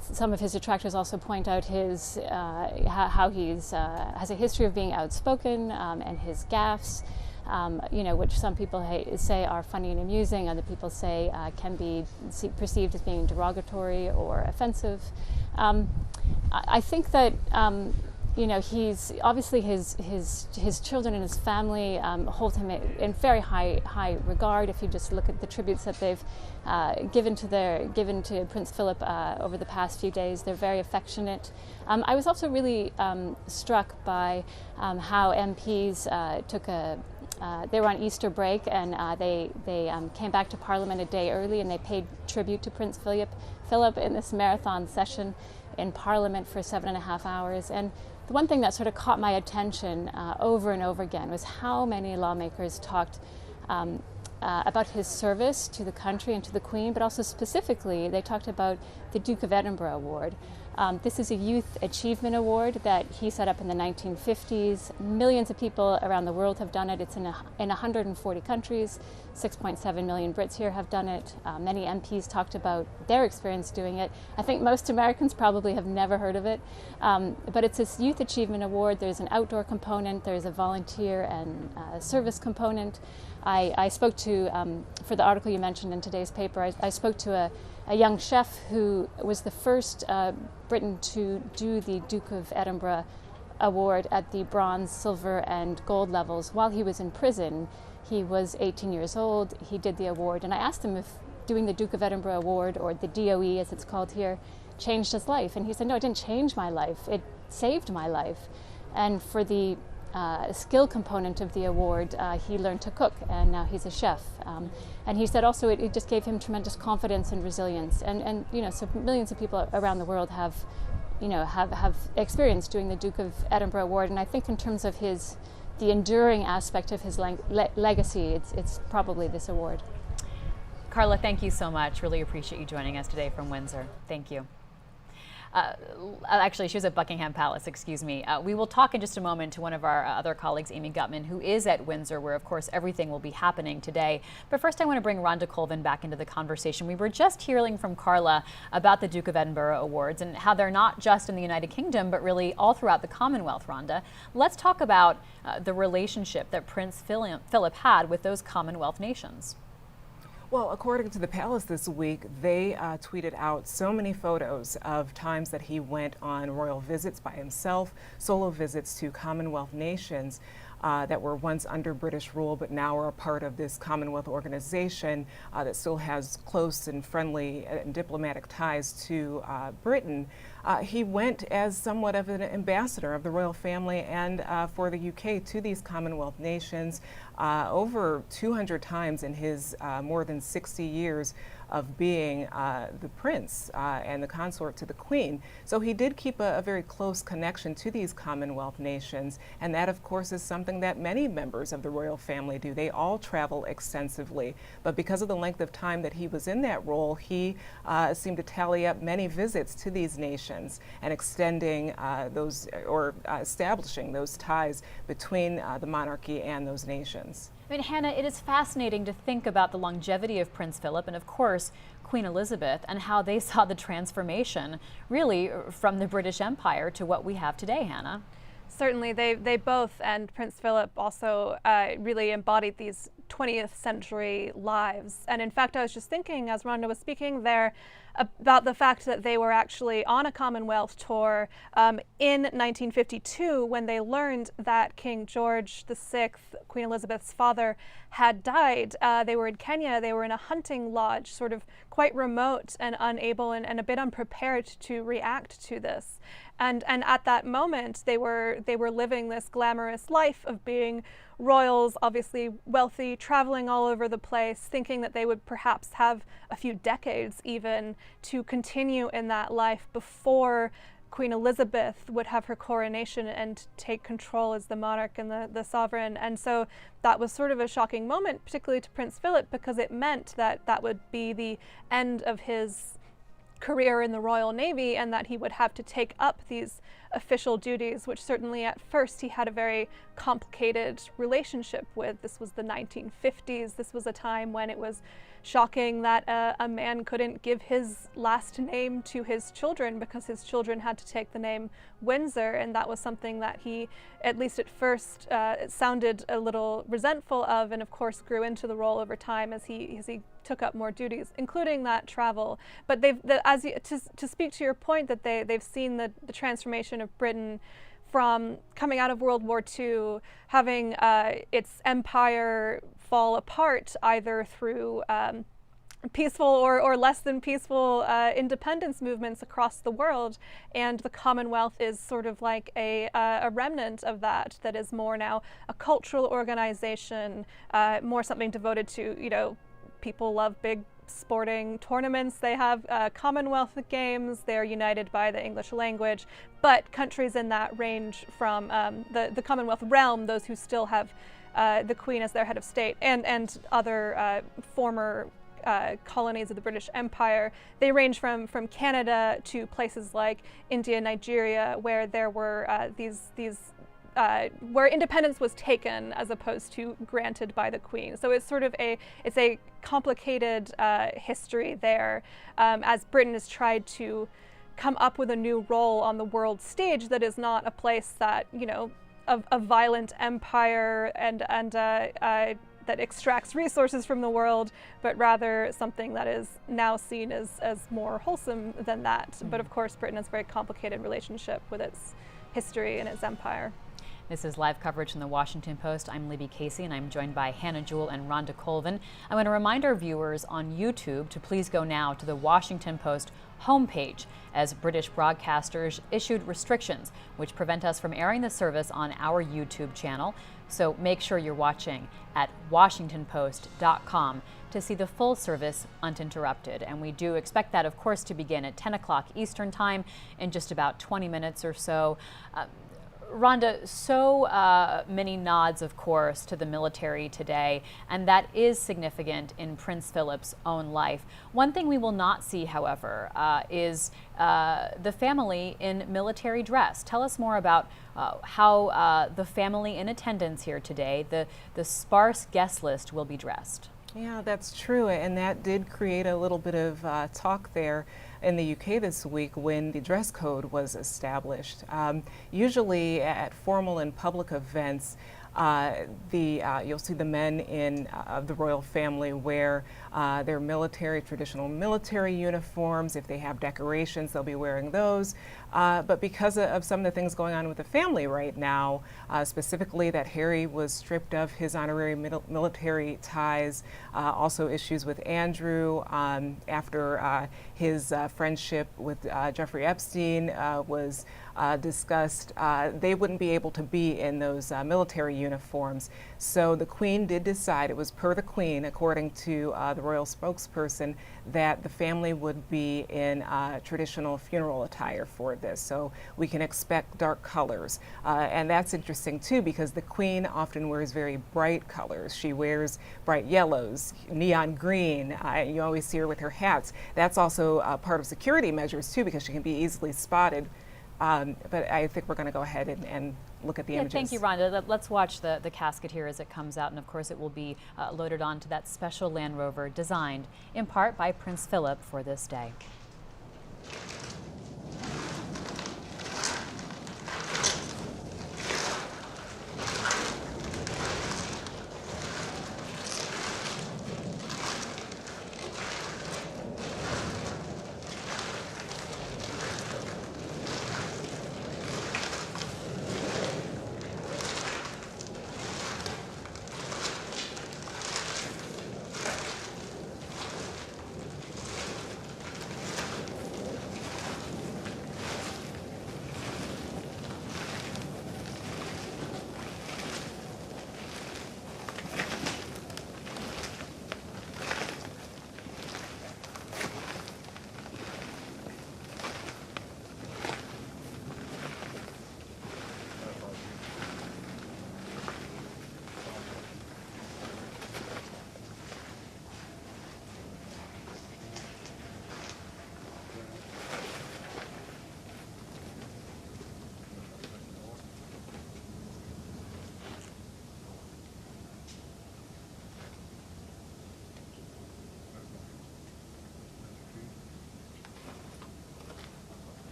some of his detractors also point out his how he's has a history of being outspoken and his gaffes, which some people say are funny and amusing. Other people say can be perceived as being derogatory or offensive. I think that he's obviously his children and his family hold him in very high regard. If you just look at the tributes that they've given to Prince Philip over the past few days, they're very affectionate. I was also really struck by how MPs they were on Easter break, and they came back to Parliament a day early, and they paid tribute to Prince Philip in this marathon session in Parliament for 7.5 hours. And the one thing that sort of caught my attention over and over again was how many lawmakers talked about his service to the country and to the Queen, but also specifically they talked about the Duke of Edinburgh Award. This is a youth achievement award that he set up in the 1950s. Millions of people around the world have done it. It's in 140 countries. 6.7 million Brits here have done it. Many MPs talked about their experience doing it. I think most Americans probably have never heard of it. But it's this youth achievement award. There's an outdoor component. There's a volunteer and service component. I spoke to, for the article you mentioned in today's paper, I spoke to a young chef who was the first Briton to do the Duke of Edinburgh Award at the bronze, silver, and gold levels while he was in prison. He was 18 years old. He did the award, and I asked him if doing the Duke of Edinburgh Award, or the DOE as it's called here, changed his life. And he said, no, it didn't change my life. It saved my life. And for the skill component of the award, he learned to cook, and now he's a chef. And he said also it just gave him tremendous confidence and resilience. And so millions of people around the world have experienced doing the Duke of Edinburgh Award. And I think in terms of the enduring aspect of his legacy, it's probably this award. Carla, thank you so much. Really appreciate you joining us today from Windsor. Thank you. Actually, she was at Buckingham Palace, excuse me. We will talk in just a moment to one of our other colleagues, Amy Gutman, who is at Windsor, where, of course, everything will be happening today. But first, I want to bring Rhonda Colvin back into the conversation. We were just hearing from Carla about the Duke of Edinburgh Awards and how they're not just in the United Kingdom, but really all throughout the Commonwealth, Rhonda. Let's talk about the relationship that Prince Philip had with those Commonwealth nations. Well, according to the palace this week, they tweeted out so many photos of times that he went on royal visits by himself, solo visits to Commonwealth nations that were once under British rule, but now are a part of this Commonwealth organization that still has close and friendly and diplomatic ties to Britain. He went as somewhat of an ambassador of the royal family and for the UK to these Commonwealth nations over 200 times in his more than 60 years of being the prince and the consort to the Queen. So he did keep a very close connection to these Commonwealth nations, and that of course is something that many members of the royal family do. They all travel extensively, but because of the length of time that he was in that role, he seemed to tally up many visits to these nations nations and extending those or establishing those ties between the monarchy and those nations. I mean, Hannah, it is fascinating to think about the longevity of Prince Philip and, of course, Queen Elizabeth and how they saw the transformation really from the British Empire to what we have today, Hannah. Certainly, they both, and Prince Philip also really embodied these 20th century lives. And in fact, I was just thinking, as Rhonda was speaking there, about the fact that they were actually on a Commonwealth tour in 1952 when they learned that King George VI, Queen Elizabeth's father, had died. They were in Kenya. They were in a hunting lodge, sort of quite remote and unable and a bit unprepared to react to this. And at that moment, they were living this glamorous life of being royals, obviously wealthy, traveling all over the place, thinking that they would perhaps have a few decades even to continue in that life before Queen Elizabeth would have her coronation and take control as the monarch and the sovereign. And so that was sort of a shocking moment, particularly to Prince Philip, because it meant that that would be the end of his career in the Royal Navy and that he would have to take up these official duties, which certainly at first he had a very complicated relationship with. This was the 1950s. This was a time when it was shocking that a man couldn't give his last name to his children because his children had to take the name Windsor, and that was something that he, at least at first, sounded a little resentful of, and of course grew into the role over time as he took up more duties, including that travel. But to speak to your point, that they've seen the transformation of Britain from coming out of World War II, having its empire fall apart either through peaceful or less than peaceful independence movements across the world, and the Commonwealth is sort of like a remnant of that is more now a cultural organization, more something devoted to, people love big sporting tournaments. They have Commonwealth Games. They're united by the English language, but countries in that range from the Commonwealth realm, those who still have the Queen as their head of state, and other former colonies of the British Empire, they range from Canada to places like India, Nigeria, where there were where independence was taken as opposed to granted by the Queen. So it's sort of a complicated history there, as Britain has tried to come up with a new role on the world stage that is not a place that, a violent empire and that extracts resources from the world, but rather something that is now seen as more wholesome than that. Mm-hmm. But of course, Britain has a very complicated relationship with its history and its empire. This is live coverage from the Washington Post. I'm Libby Casey, and I'm joined by Hannah Jewell and Rhonda Colvin. I want to remind our viewers on YouTube to please go now to the Washington Post homepage, as British broadcasters issued restrictions which prevent us from airing the service on our YouTube channel. So make sure you're watching at WashingtonPost.com to see the full service uninterrupted. And we do expect that, of course, to begin at 10 o'clock Eastern Time in just about 20 minutes or so. Rhonda, so many nods, of course, to the military today, and that is significant in Prince Philip's own life. One thing we will not see, however, is the family in military dress. Tell us more about how the family in attendance here today, the sparse guest list, will be dressed. Yeah, that's true, and that did create a little bit of talk there in the UK this week when the dress code was established. Usually at formal and public events, you'll see the men of the royal family wear their traditional military uniforms. If they have decorations, they'll be wearing those. But because of some of the things going on with the family right now, specifically that Harry was stripped of his honorary military ties, also issues with Andrew after his friendship with Jeffrey Epstein was discussed, they wouldn't be able to be in those military uniforms. So the Queen did decide, it was per the Queen, according to the royal spokesperson, that the family would be in traditional funeral attire for this. So we can expect dark colors. And that's interesting too, because the Queen often wears very bright colors. She wears bright yellows, neon green. You always see her with her hats. That's also part of security measures too, because she can be easily spotted. But I think we're going to go ahead and look at the images. Thank you, Rhonda. Let's watch the casket here as it comes out, and of course it will be loaded onto that special Land Rover designed in part by Prince Philip for this day.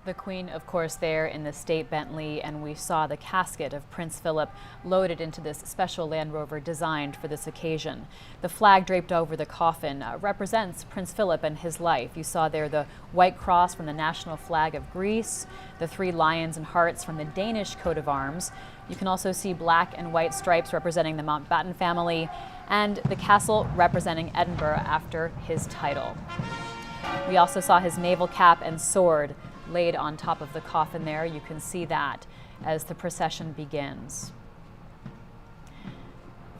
The Queen, of course, there in the State Bentley, and we saw the casket of Prince Philip loaded into this special Land Rover designed for this occasion. The flag draped over the coffin represents Prince Philip and his life. You saw there the white cross from the national flag of Greece, the 3 lions and hearts from the Danish coat of arms. You can also see black and white stripes representing the Mountbatten family, and the castle representing Edinburgh after his title. We also saw his naval cap and sword laid on top of the coffin there. You can see that as the procession begins.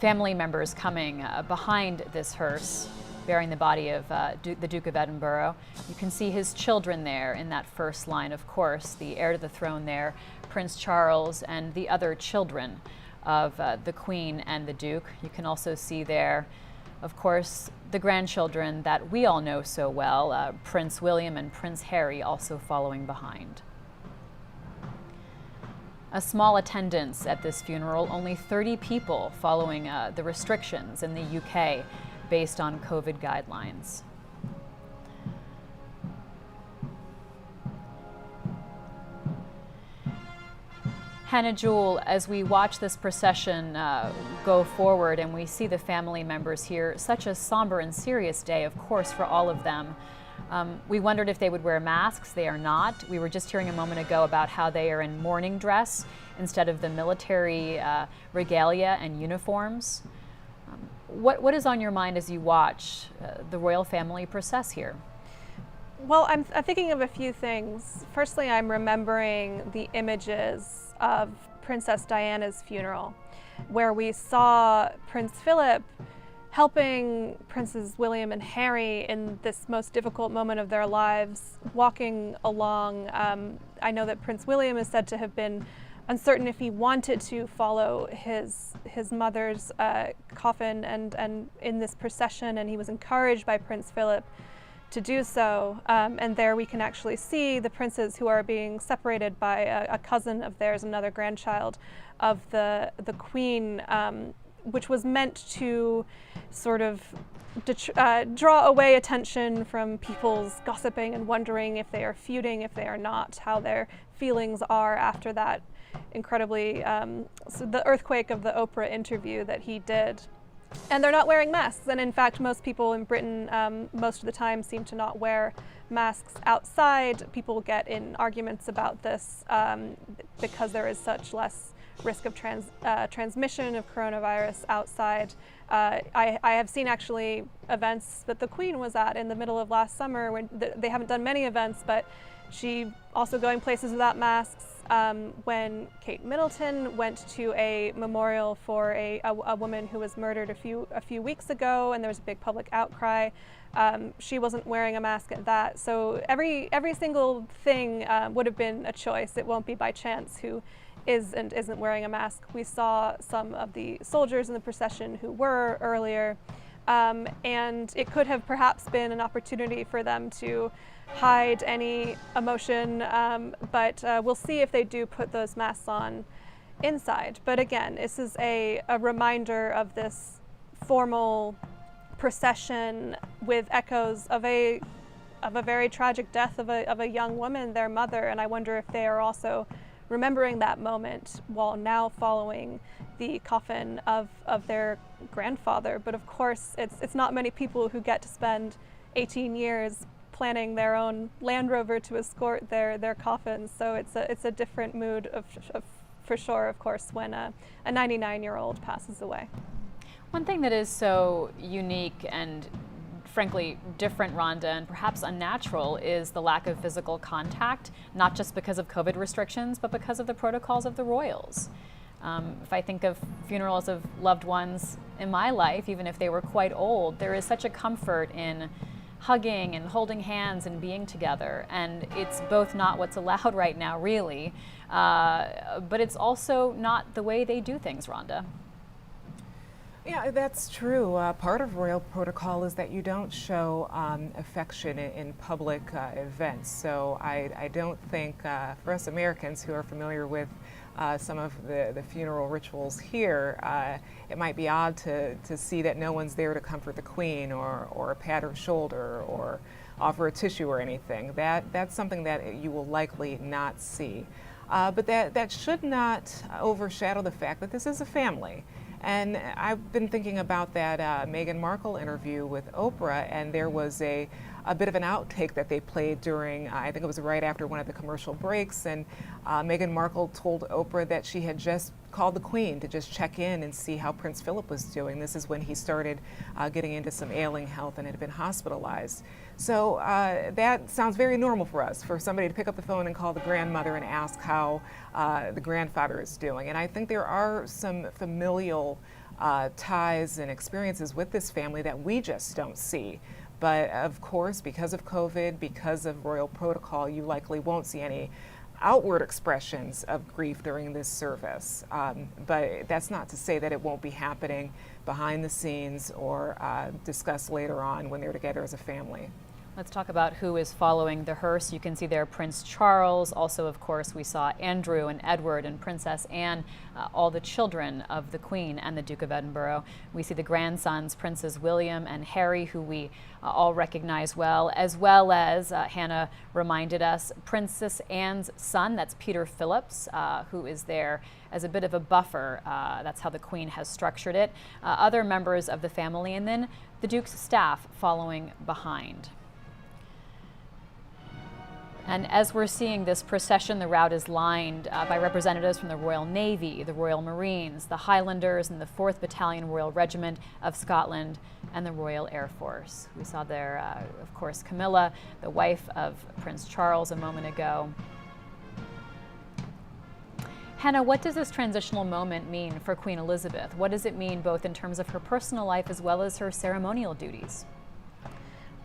Family members coming behind this hearse, bearing the body of the Duke of Edinburgh. You can see his children there in that first line, of course, the heir to the throne there, Prince Charles, and the other children of the Queen and the Duke. You can also see there, of course, the grandchildren that we all know so well, Prince William and Prince Harry also following behind. A small attendance at this funeral, only 30 people following the restrictions in the UK based on COVID guidelines. Hannah Jewell, as we watch this procession go forward and we see the family members here, such a somber and serious day, of course, for all of them. We wondered if they would wear masks. They are not. We were just hearing a moment ago about how they are in mourning dress instead of the military regalia and uniforms. What is on your mind as you watch the royal family process here? Well, I'm thinking of a few things. Firstly, I'm remembering the images of Princess Diana's funeral, where we saw Prince Philip helping Princes William and Harry in this most difficult moment of their lives, walking along. I know that Prince William is said to have been uncertain if he wanted to follow his mother's coffin and in this procession, and he was encouraged by Prince Philip to do so. And there we can actually see the princes who are being separated by a cousin of theirs, another grandchild of the Queen, which was meant to sort of draw away attention from people's gossiping and wondering if they are feuding, if they are not, how their feelings are after that incredibly, so the earthquake of the Oprah interview that he did. And they're not wearing masks, and in fact most people in Britain most of the time seem to not wear masks outside. People get in arguments about this because there is such less risk of transmission of coronavirus outside. I have seen actually events that the Queen was at in the middle of last summer when they haven't done many events, but she also going places without masks. When Kate Middleton went to a memorial for a woman who was murdered a few weeks ago, and there was a big public outcry, she wasn't wearing a mask at that. So every single thing would have been a choice. It won't be by chance who is and isn't wearing a mask. We saw some of the soldiers in the procession who were earlier, and it could have perhaps been an opportunity for them to hide any emotion, but we'll see if they do put those masks on inside. But again, this is a reminder of this formal procession with echoes of a very tragic death of a young woman, their mother, and I wonder if they are also remembering that moment while now following the coffin of their grandfather. But of course, it's not many people who get to spend 18 years planning their own Land Rover to escort their coffins. So it's a different mood for sure, of course, when a 99-year-old passes away. One thing that is so unique and frankly different, Rhonda, and perhaps unnatural is the lack of physical contact, not just because of COVID restrictions, but because of the protocols of the royals. If I think of funerals of loved ones in my life, even if they were quite old, there is such a comfort in hugging and holding hands and being together. And it's both not what's allowed right now, really, but it's also not the way they do things, Rhonda. Yeah, that's true. Part of royal protocol is that you don't show affection in public events. So I don't think for us Americans who are familiar with some of the funeral rituals here, it might be odd to see that no one's there to comfort the Queen or pat her shoulder or offer a tissue or anything. That's something that you will likely not see. But that should not overshadow the fact that this is a family. And I've been thinking about that Meghan Markle interview with Oprah, and there was a bit of an outtake that they played during, I think it was right after one of the commercial breaks, and Meghan Markle told Oprah that she had just called the Queen to just check in and see how Prince Philip was doing. This is when he started getting into some ailing health and had been hospitalized. So that sounds very normal for us, for somebody to pick up the phone and call the grandmother and ask how the grandfather is doing. And I think there are some familial ties and experiences with this family that we just don't see. But of course, because of COVID, because of royal protocol, you likely won't see any outward expressions of grief during this service. But that's not to say that it won't be happening behind the scenes or discussed later on when they're together as a family. Let's talk about who is following the hearse. You can see there Prince Charles. Also, of course, we saw Andrew and Edward and Princess Anne, all the children of the Queen and the Duke of Edinburgh. We see the grandsons, Princes William and Harry, who we all recognize well as Hannah reminded us, Princess Anne's son, that's Peter Phillips, who is there as a bit of a buffer. That's how the Queen has structured it. Other members of the family, and then the Duke's staff following behind. And as we're seeing this procession, the route is lined by representatives from the Royal Navy, the Royal Marines, the Highlanders, and the 4th Battalion Royal Regiment of Scotland, and the Royal Air Force. We saw there, of course, Camilla, the wife of Prince Charles, a moment ago. Hannah, what does this transitional moment mean for Queen Elizabeth? What does it mean both in terms of her personal life as well as her ceremonial duties?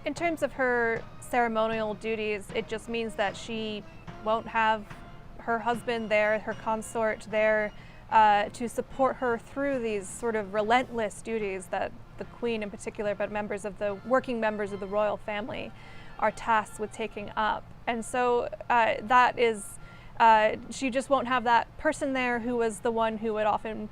In terms of her ceremonial duties, it just means that she won't have her husband there, her consort there, to support her through these sort of relentless duties that the Queen in particular, but working members of the royal family are tasked with taking up. And so that is, she just won't have that person there who was the one who would often,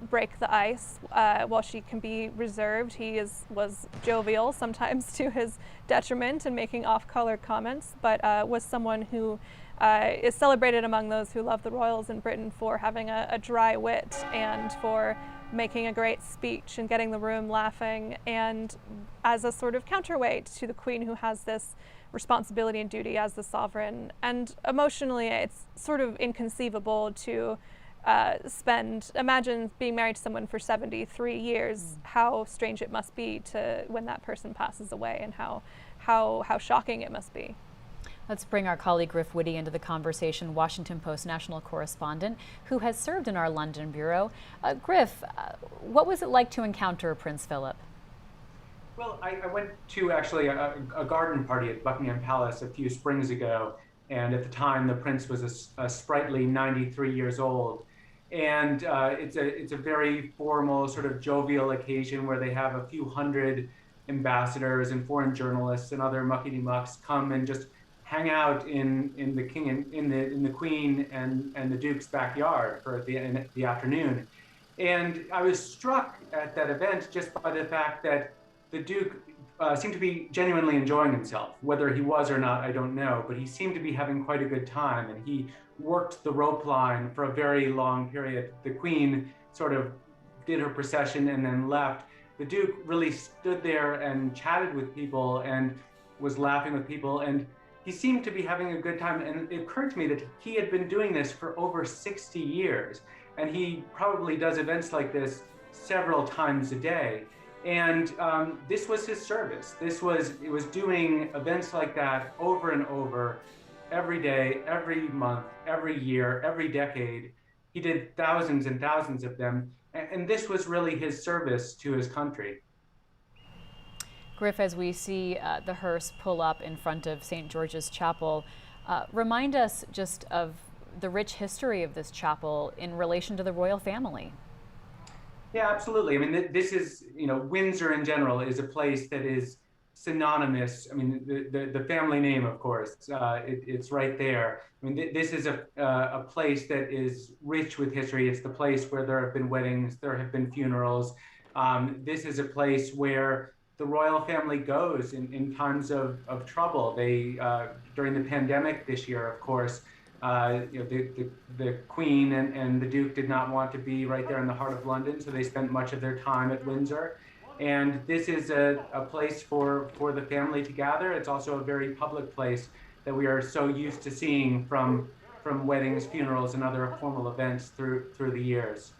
break the ice. While she can be reserved, he was jovial, sometimes to his detriment and making off-color comments, but was someone who is celebrated among those who love the royals in Britain for having a dry wit and for making a great speech and getting the room laughing, and as a sort of counterweight to the Queen, who has this responsibility and duty as the sovereign. And emotionally, it's sort of inconceivable to imagine being married to someone for 73 years, how strange it must be to when that person passes away, and how shocking it must be. Let's bring our colleague Griff Whitty into the conversation, Washington Post national correspondent who has served in our London bureau. Griff, what was it like to encounter Prince Philip? Well, I went to actually a garden party at Buckingham Palace a few springs ago, and at the time the prince was a sprightly 93 years old. And it's a very formal, sort of jovial occasion where they have a few hundred ambassadors and foreign journalists and other muckety-mucks come and just hang out in the king and in the Queen and the Duke's backyard for the afternoon. And I was struck at that event just by the fact that the Duke seemed to be genuinely enjoying himself. Whether he was or not, I don't know, but he seemed to be having quite a good time, and he worked the rope line for a very long period. The Queen sort of did her procession and then left. The Duke really stood there and chatted with people and was laughing with people, and he seemed to be having a good time. And it occurred to me that he had been doing this for over 60 years, and he probably does events like this several times a day. And this was his service. It was doing events like that over and over, every day, every month, every year, every decade. He did thousands and thousands of them. And this was really his service to his country. Griff, as we see the hearse pull up in front of St. George's Chapel, remind us just of the rich history of this chapel in relation to the royal family. Yeah, absolutely. I mean, this is, Windsor in general is a place that is synonymous. I mean, the family name, of course, it's right there. I mean, this is a place that is rich with history. It's the place where there have been weddings, there have been funerals. This is a place where the royal family goes in times of trouble. They, during the pandemic this year, of course, the Queen and the Duke did not want to be right there in the heart of London, so they spent much of their time at Windsor. And this is a place for the family to gather. It's also a very public place that we are so used to seeing from weddings, funerals, and other formal events through the years.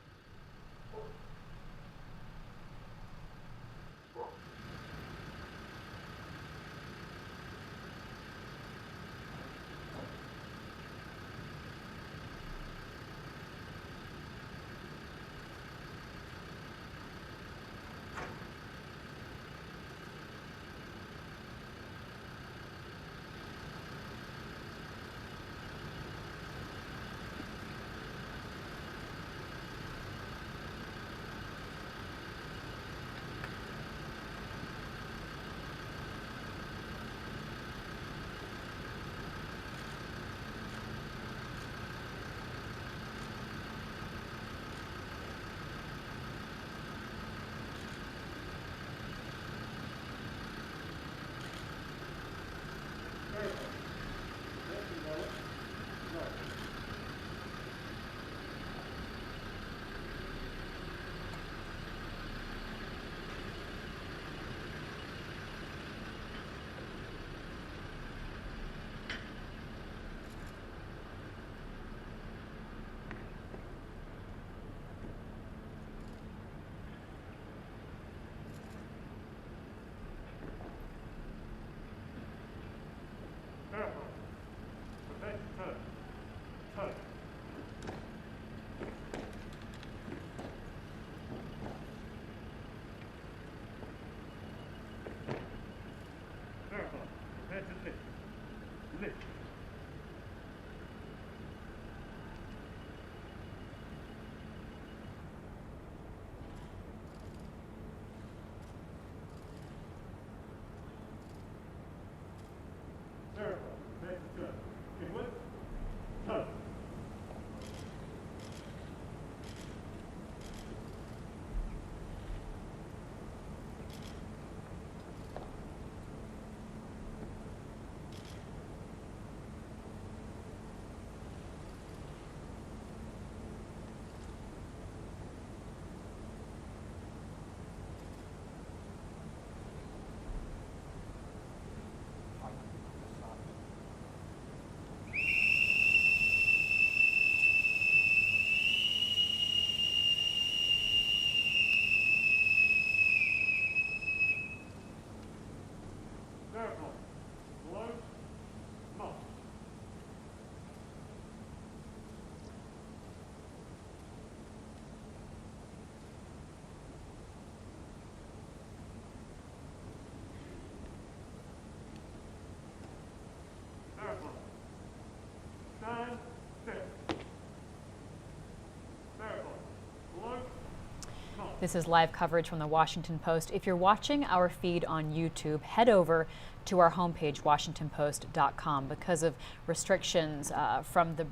This is live coverage from the Washington Post. If you're watching our feed on YouTube, head over to our homepage, WashingtonPost.com. Because of restrictions from the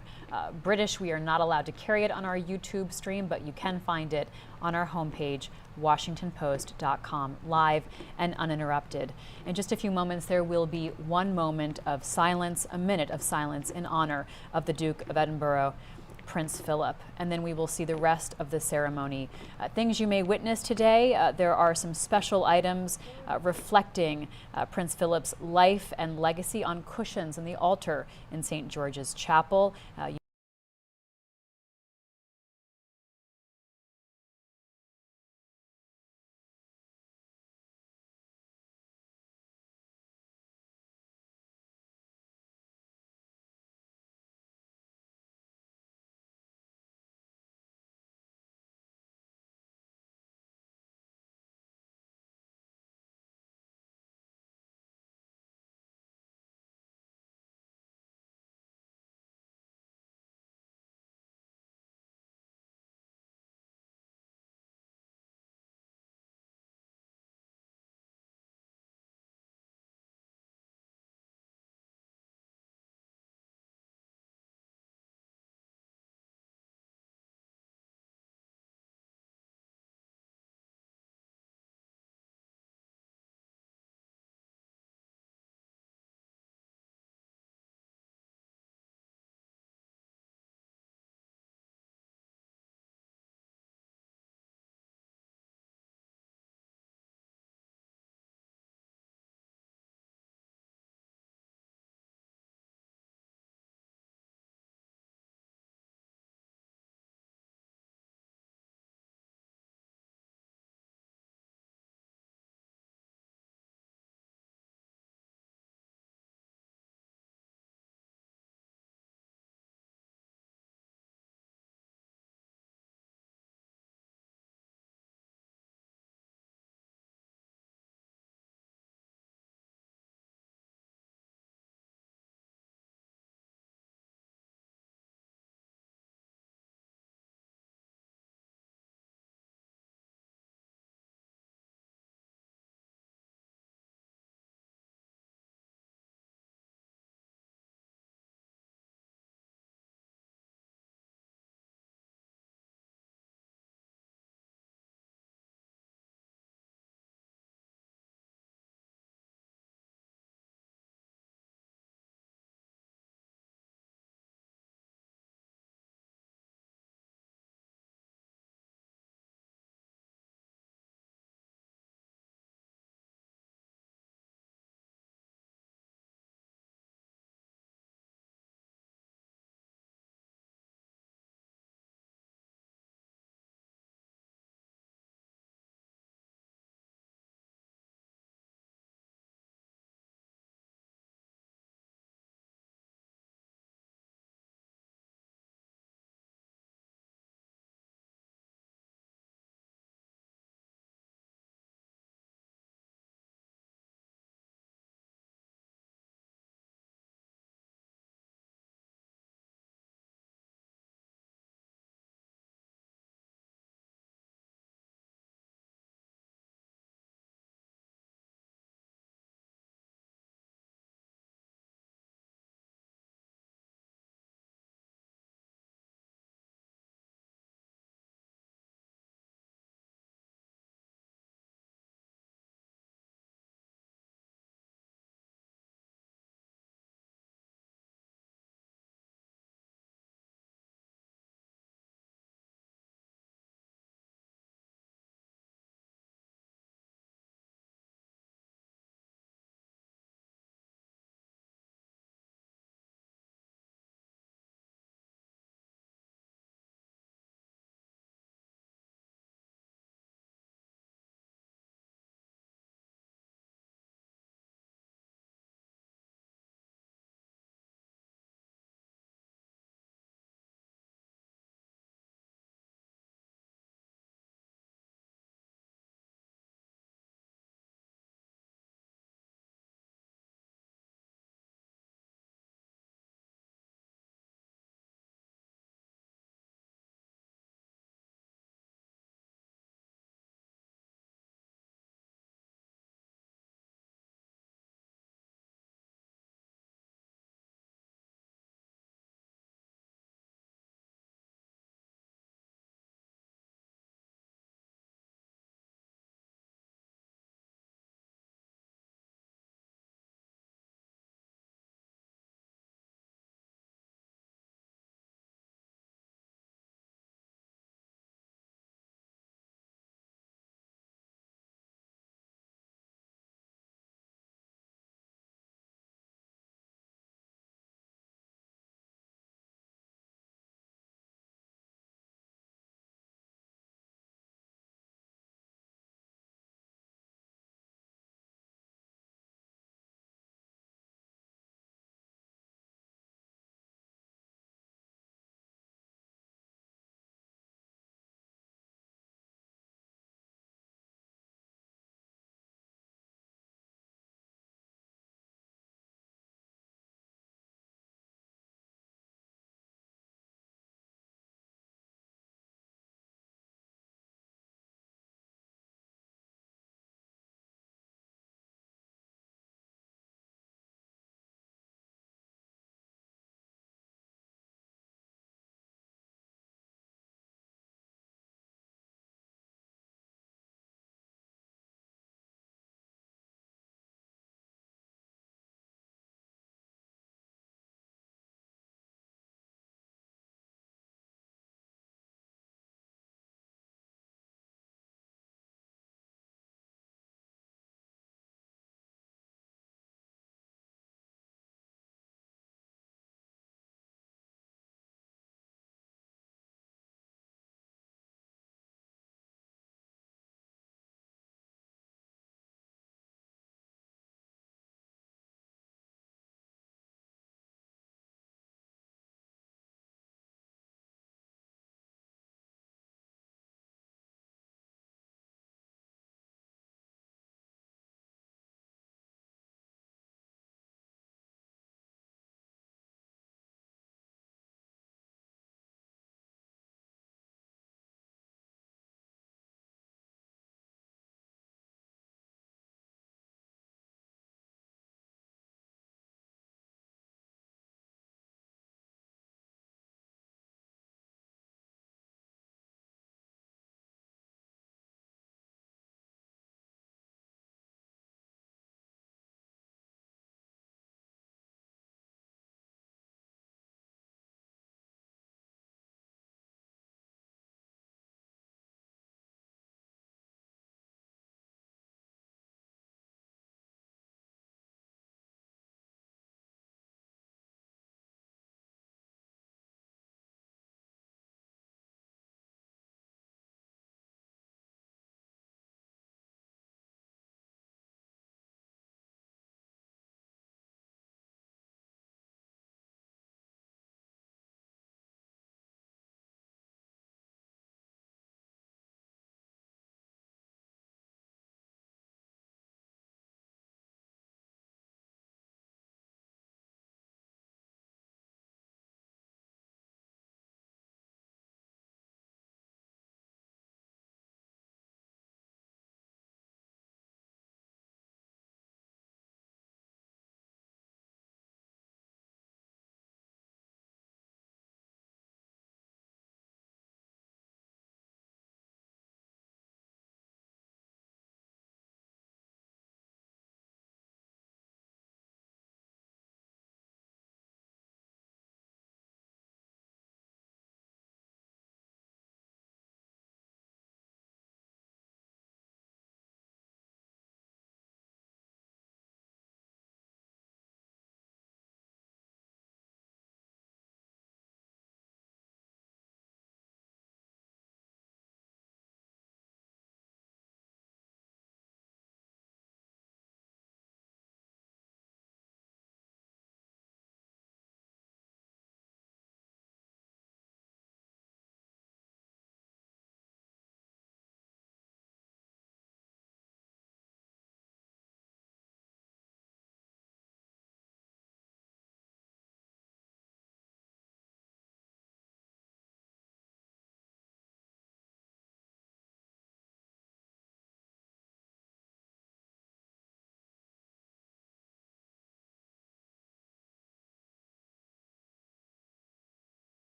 British, we are not allowed to carry it on our YouTube stream, but you can find it on our homepage, WashingtonPost.com, live and uninterrupted. In just a few moments, there will be 1 moment of silence, a minute of silence in honor of the Duke of Edinburgh, Prince Philip, and then we will see the rest of the ceremony. Things you may witness today, there are some special items reflecting Prince Philip's life and legacy on cushions in the altar in St. George's Chapel.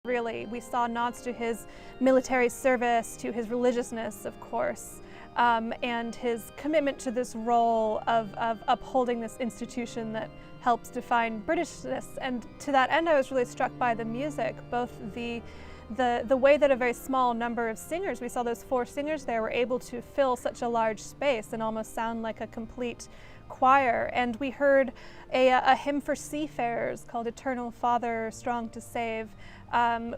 Really, we saw nods to his military service, to his religiousness, of course, and his commitment to this role of upholding this institution that helps define Britishness. And to that end, I was really struck by the music, both the way that a very small number of singers, we saw those 4 singers there, were able to fill such a large space and almost sound like a complete choir. And we heard a hymn for seafarers called Eternal Father, Strong to Save,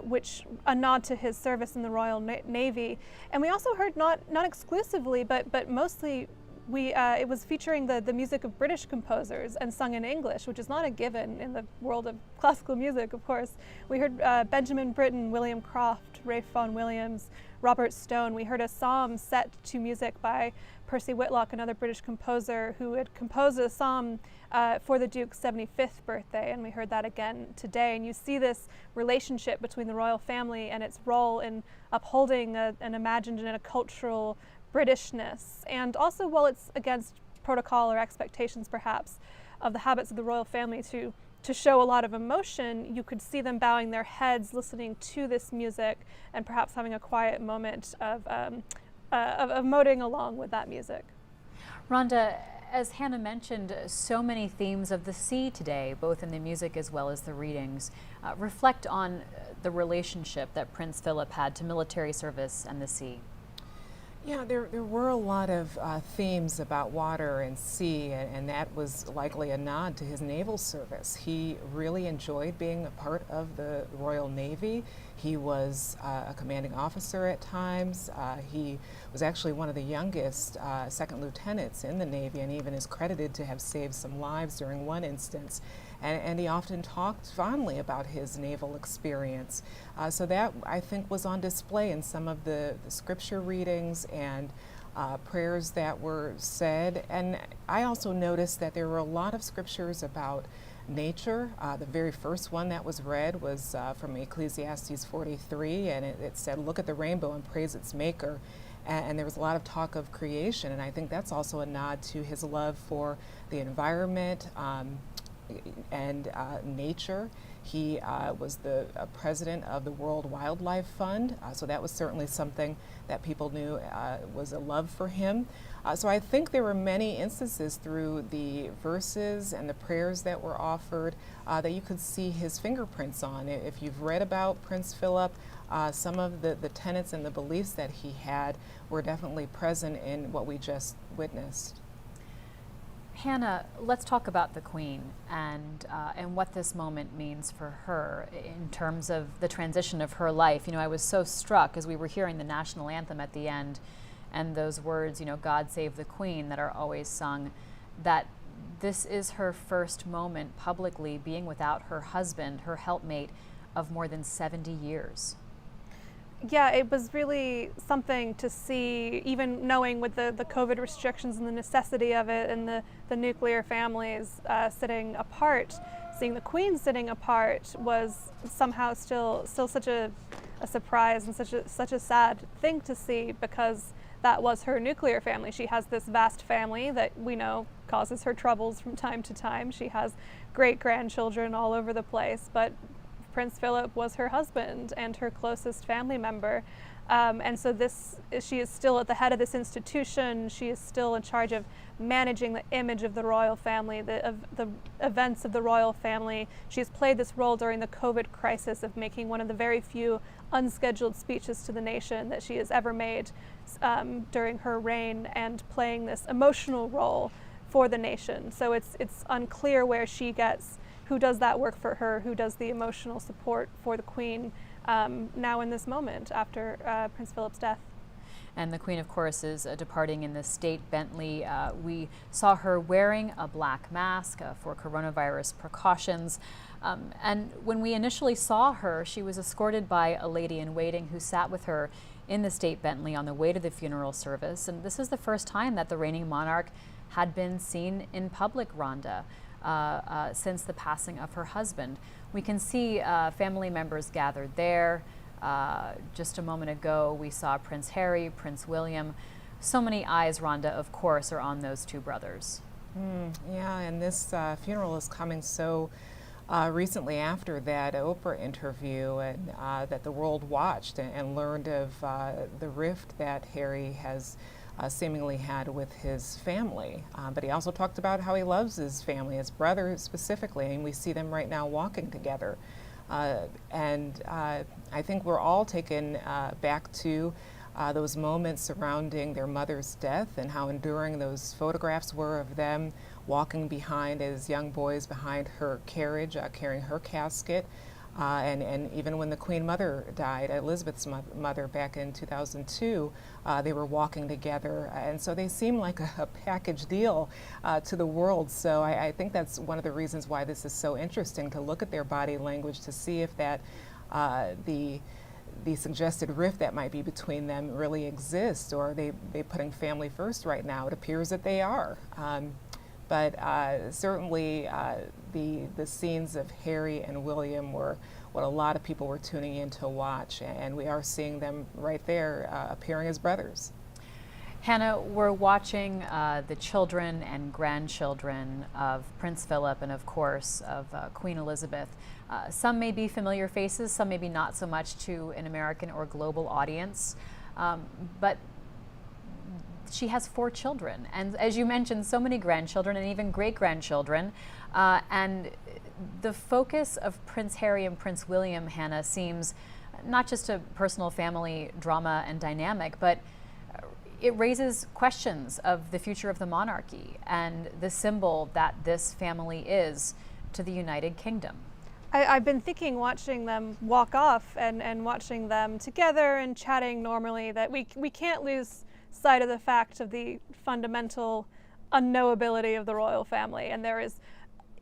which a nod to his service in the Royal Navy. And we also heard not exclusively, but mostly it was featuring the music of British composers and sung in English, which is not a given in the world of classical music, of course. We heard Benjamin Britten, William Croft, Ralph Vaughan Williams, Robert Stone. We heard a psalm set to music by Percy Whitlock, another British composer who had composed a psalm for the Duke's 75th birthday, and we heard that again today. And you see this relationship between the royal family and its role in upholding an imagined and a cultural Britishness, and also, while it's against protocol or expectations perhaps of the habits of the royal family to show a lot of emotion, you could see them bowing their heads, listening to this music, and perhaps having a quiet moment of emoting along with that music. Rhonda, as Hannah mentioned, so many themes of the sea today, both in the music as well as the readings, reflect on the relationship that Prince Philip had to military service and the sea. Yeah, there were a lot of themes about water and sea, and that was likely a nod to his naval service. He really enjoyed being a part of the Royal Navy. He was a commanding officer at times. He was actually one of the youngest second lieutenants in the Navy, and even is credited to have saved some lives during one instance. And he often talked fondly about his naval experience. So that, I think, was on display in some of the scripture readings and prayers that were said. And I also noticed that there were a lot of scriptures about nature. The very first one that was read was from Ecclesiastes 43, and it said, "Look at the rainbow and praise its maker." And there was a lot of talk of creation, and I think that's also a nod to his love for the environment and nature. He was the president of the World Wildlife Fund, so that was certainly something that people knew was a love for him. So I think there were many instances through the verses and the prayers that were offered that you could see his fingerprints on. If you've read about Prince Philip, some of the tenets and the beliefs that he had were definitely present in what we just witnessed. Hannah, let's talk about the Queen and what this moment means for her in terms of the transition of her life. You know, I was so struck as we were hearing the national anthem at the end and those words, you know, "God save the Queen," that are always sung, that this is her first moment publicly being without her husband, her helpmate of more than 70 years. Yeah, it was really something to see, even knowing with the COVID restrictions and the necessity of it and the nuclear families sitting apart. Seeing the Queen sitting apart was somehow still such a surprise and such a sad thing to see, because that was her nuclear family. She has this vast family that we know causes her troubles from time to time. She has great-grandchildren all over the place, but Prince Philip was her husband and her closest family member. And so she is still at the head of this institution. She is still in charge of managing the image of the royal family, of the events of the royal family. She has played this role during the COVID crisis of making one of the very few unscheduled speeches to the nation that she has ever made during her reign, and playing this emotional role for the nation. So it's unclear where she gets, who does that work for her, who does the emotional support for the Queen now in this moment after Prince Philip's death. And the Queen, of course, is departing in the state Bentley. We saw her wearing a black mask for coronavirus precautions. And when we initially saw her, she was escorted by a lady-in-waiting who sat with her in the state Bentley on the way to the funeral service. And this is the first time that the reigning monarch had been seen in public, Rhonda, since the passing of her husband. We can see family members gathered there. Just a moment ago, we saw Prince Harry, Prince William. So many eyes, Rhonda, of course, are on those two brothers. Yeah, and this funeral is coming so recently after that Oprah interview, and that the world watched and learned of the rift that Harry has seemingly had with his family. But he also talked about how he loves his family, his brother specifically, and we see them right now walking together. And I think we're all taken back to those moments surrounding their mother's death and how enduring those photographs were of them walking behind as young boys behind her carriage, carrying her casket. And even when the Queen Mother died, Elizabeth's mother back in 2002, they were walking together. And so they seem like a package deal to the world. So I think that's one of the reasons why this is so interesting, to look at their body language, to see if that the suggested rift that might be between them really exists, or are they putting family first right now? It appears that they are. But certainly the scenes of Harry and William were what a lot of people were tuning in to watch, and we are seeing them right there appearing as brothers. Hannah, we're watching the children and grandchildren of Prince Philip and, of course, of Queen Elizabeth. Some may be familiar faces, some maybe not so much to an American or global audience, but she has 4 children, and as you mentioned, so many grandchildren and even great-grandchildren. And the focus of Prince Harry and Prince William, Hannah, seems not just a personal family drama and dynamic, but it raises questions of the future of the monarchy and the symbol that this family is to the United Kingdom. I've been thinking, watching them walk off and watching them together and chatting normally, that we can't lose sight of the fact of the fundamental unknowability of the royal family. And there is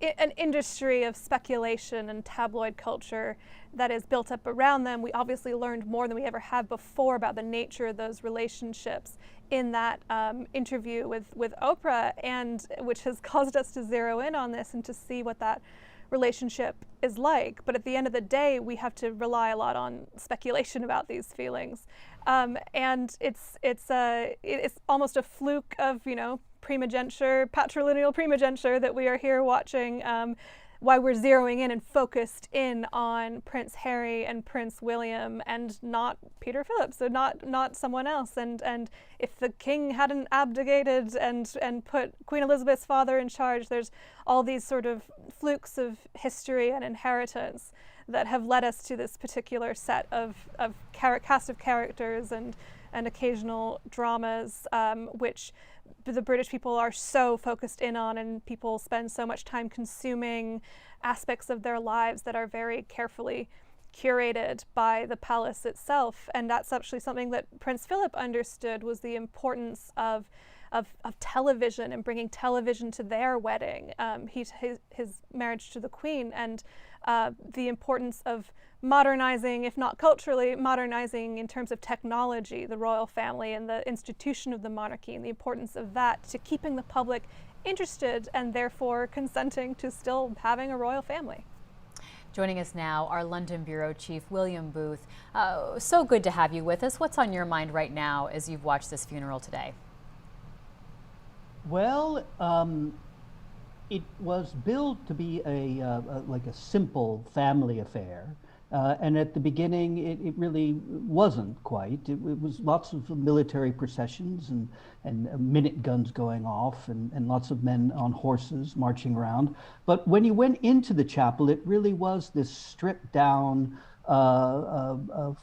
an industry of speculation and tabloid culture that is built up around them. We obviously learned more than we ever have before about the nature of those relationships in that interview with Oprah, and which has caused us to zero in on this and to see what that relationship is like. But at the end of the day, we have to rely a lot on speculation about these feelings. And it's almost a fluke of, primogeniture, patrilineal primogeniture, that we are here watching, why we're zeroing in and focused in on Prince Harry and Prince William and not Peter Philip, so not someone else. And if the king hadn't abdicated and put Queen Elizabeth's father in charge, there's all these sort of flukes of history and inheritance that have led us to this particular set of cast of characters and occasional dramas, which the British people are so focused in on, and people spend so much time consuming aspects of their lives that are very carefully curated by the palace itself. And that's actually something that Prince Philip understood, was the importance of television and bringing television to their wedding, his marriage to the Queen, and the importance of modernizing, if not culturally, modernizing in terms of technology, the royal family and the institution of the monarchy, and the importance of that to keeping the public interested and therefore consenting to still having a royal family. Joining us now, our London Bureau Chief, William Booth. So good to have you with us. What's on your mind right now as you've watched this funeral today? Well, it was billed to be like a simple family affair. And at the beginning, it really wasn't quite. It was lots of military processions and minute guns going off and lots of men on horses marching around. But when you went into the chapel, it really was this stripped down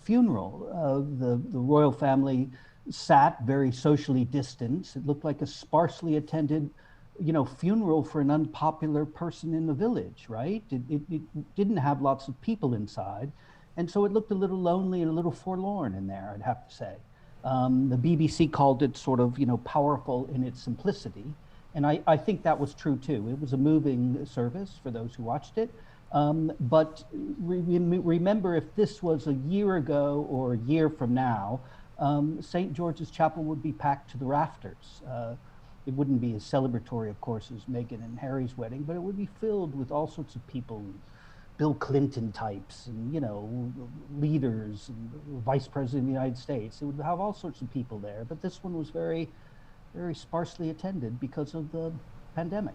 funeral. The royal family sat very socially distanced. It looked like a sparsely attended funeral for an unpopular person in the village, right? It didn't have lots of people inside. And so it looked a little lonely and a little forlorn in there, I'd have to say. The BBC called it sort of, powerful in its simplicity. And I think that was true too. It was a moving service for those who watched it. But remember, if this was a year ago or a year from now, St. George's Chapel would be packed to the rafters. It wouldn't be as celebratory, of course, as Meghan and Harry's wedding, but it would be filled with all sorts of people, Bill Clinton types, and leaders, and Vice President of the United States. It would have all sorts of people there, but this one was very, very sparsely attended because of the pandemic.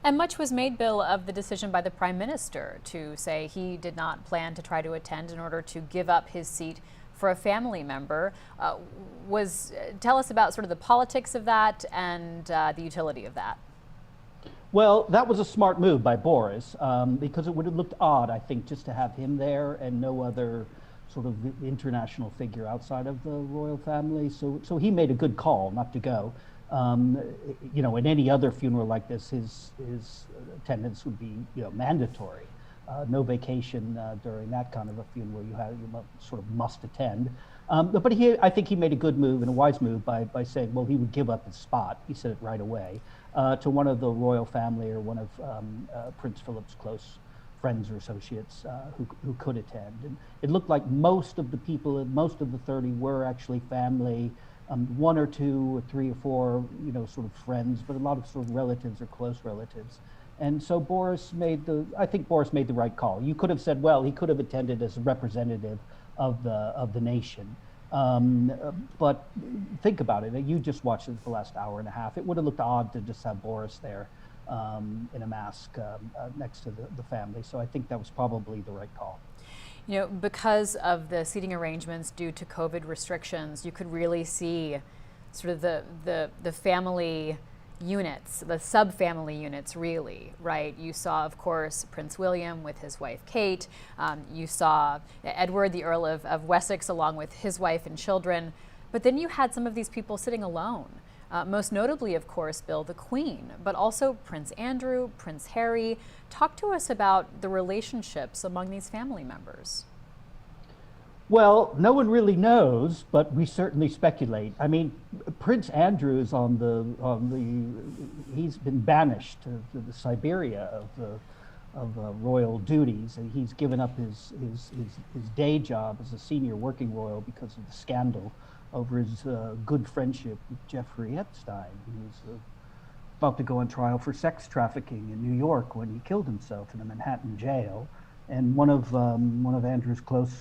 And much was made, Bill, of the decision by the Prime Minister to say he did not plan to try to attend in order to give up his seat for a family member. Tell us about sort of the politics of that and the utility of that. Well, that was a smart move by Boris, because it would have looked odd, I think, just to have him there and no other sort of international figure outside of the royal family. So he made a good call not to go. You know, in any other funeral like this, his attendance would be, you know, mandatory. No vacation during that kind of a funeral. You sort of must attend. But I think he made a good move and a wise move by saying, well, he would give up his spot. He said it right away to one of the royal family or one of Prince Philip's close friends or associates who could attend. And it looked like most of the people, most of the 30 were actually family. One or two or three or four, you know, sort of friends, but a lot of sort of relatives or close relatives. And so I think Boris made the right call. You could have said, well, he could have attended as a representative of the nation. But think about it. You just watched it for the last hour and a half. It would have looked odd to just have Boris there in a mask next to the family. So I think that was probably the right call. You know, because of the seating arrangements due to COVID restrictions, you could really see sort of the family units, the sub-family units, really, right? You saw, of course, Prince William with his wife, Kate. You saw Edward, the Earl of Wessex, along with his wife and children. But then you had some of these people sitting alone. Most notably, of course, Bill, the Queen, but also Prince Andrew, Prince Harry. Talk to us about the relationships among these family members. Well, no one really knows, but we certainly speculate. I mean, Prince Andrew is he's been banished to the Siberia of royal duties, and he's given up his day job as a senior working royal because of the scandal over his good friendship with Jeffrey Epstein. He was about to go on trial for sex trafficking in New York when he killed himself in a Manhattan jail. And one of Andrew's close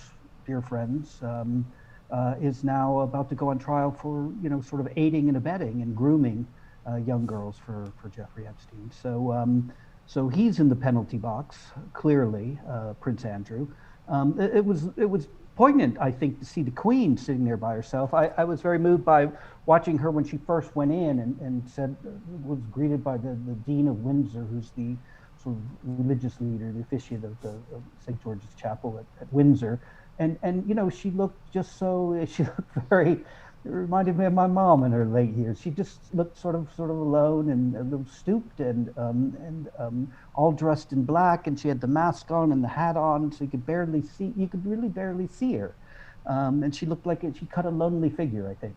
dear friends is now about to go on trial for, you know, sort of aiding and abetting and grooming young girls for Jeffrey Epstein. So he's in the penalty box, clearly, Prince Andrew. It was poignant, I think, to see the Queen sitting there by herself. I was very moved by watching her when she first went in and was greeted by the Dean of Windsor, who's the sort of religious leader, the officiant of St. George's Chapel at Windsor. And you know, she looked very, it reminded me of my mom in her late years. She just looked sort of alone and a little stooped and all dressed in black, and she had the mask on and the hat on, so you could really barely see her. And she looked like she cut a lonely figure, I think,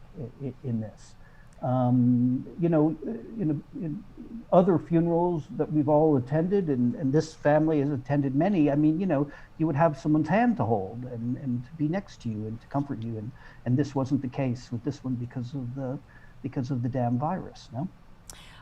in this. You know, in other funerals that we've all attended, and this family has attended many, I mean, you know, you would have someone's hand to hold and to be next to you and to comfort you, and this wasn't the case with this one because of the damn virus, no?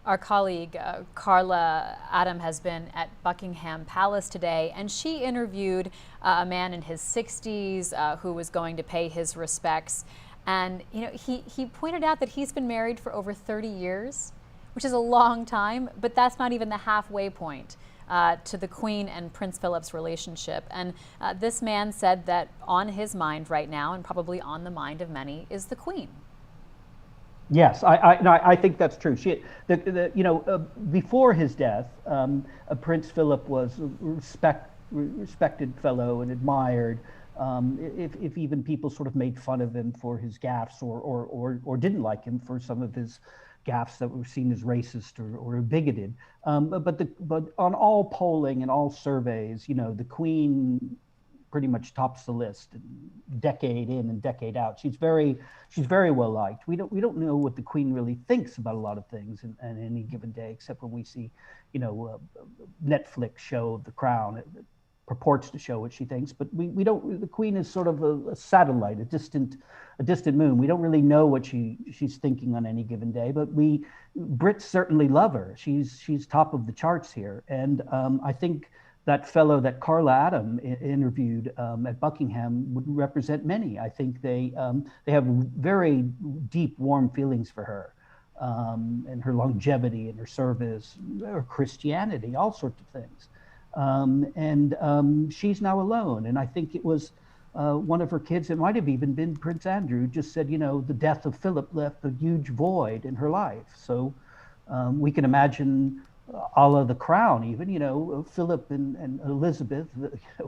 Our colleague Carla Adam has been at Buckingham Palace today, and she interviewed a man in his 60s who was going to pay his respects. And you know, he pointed out that he's been married for over 30 years, which is a long time, but that's not even the halfway point to the Queen and Prince Philip's relationship. And this man said that on his mind right now, and probably on the mind of many, is the Queen. Yes, I think that's true. Before his death, Prince Philip was a respected fellow and admired. If even people sort of made fun of him for his gaffes or didn't like him for some of his gaffes that were seen as racist or bigoted. But on all polling and all surveys, you know, the Queen pretty much tops the list, decade in and decade out. She's very well liked. We don't know what the Queen really thinks about a lot of things in any given day, except when we see, you know, a Netflix show of The Crown. It purports to show what she thinks, but we don't. The Queen is sort of a satellite, a distant moon. We don't really know what she's thinking on any given day, but Brits certainly love her. She's top of the charts here, and I think that fellow that Carla Adam interviewed at Buckingham would represent many. I think they have very deep, warm feelings for her. and her longevity and her service, or Christianity, all sorts of things. She's now alone. And I think it was one of her kids, it might have even been Prince Andrew, just said, the death of Philip left a huge void in her life. So we can imagine a la The Crown even, Philip and Elizabeth,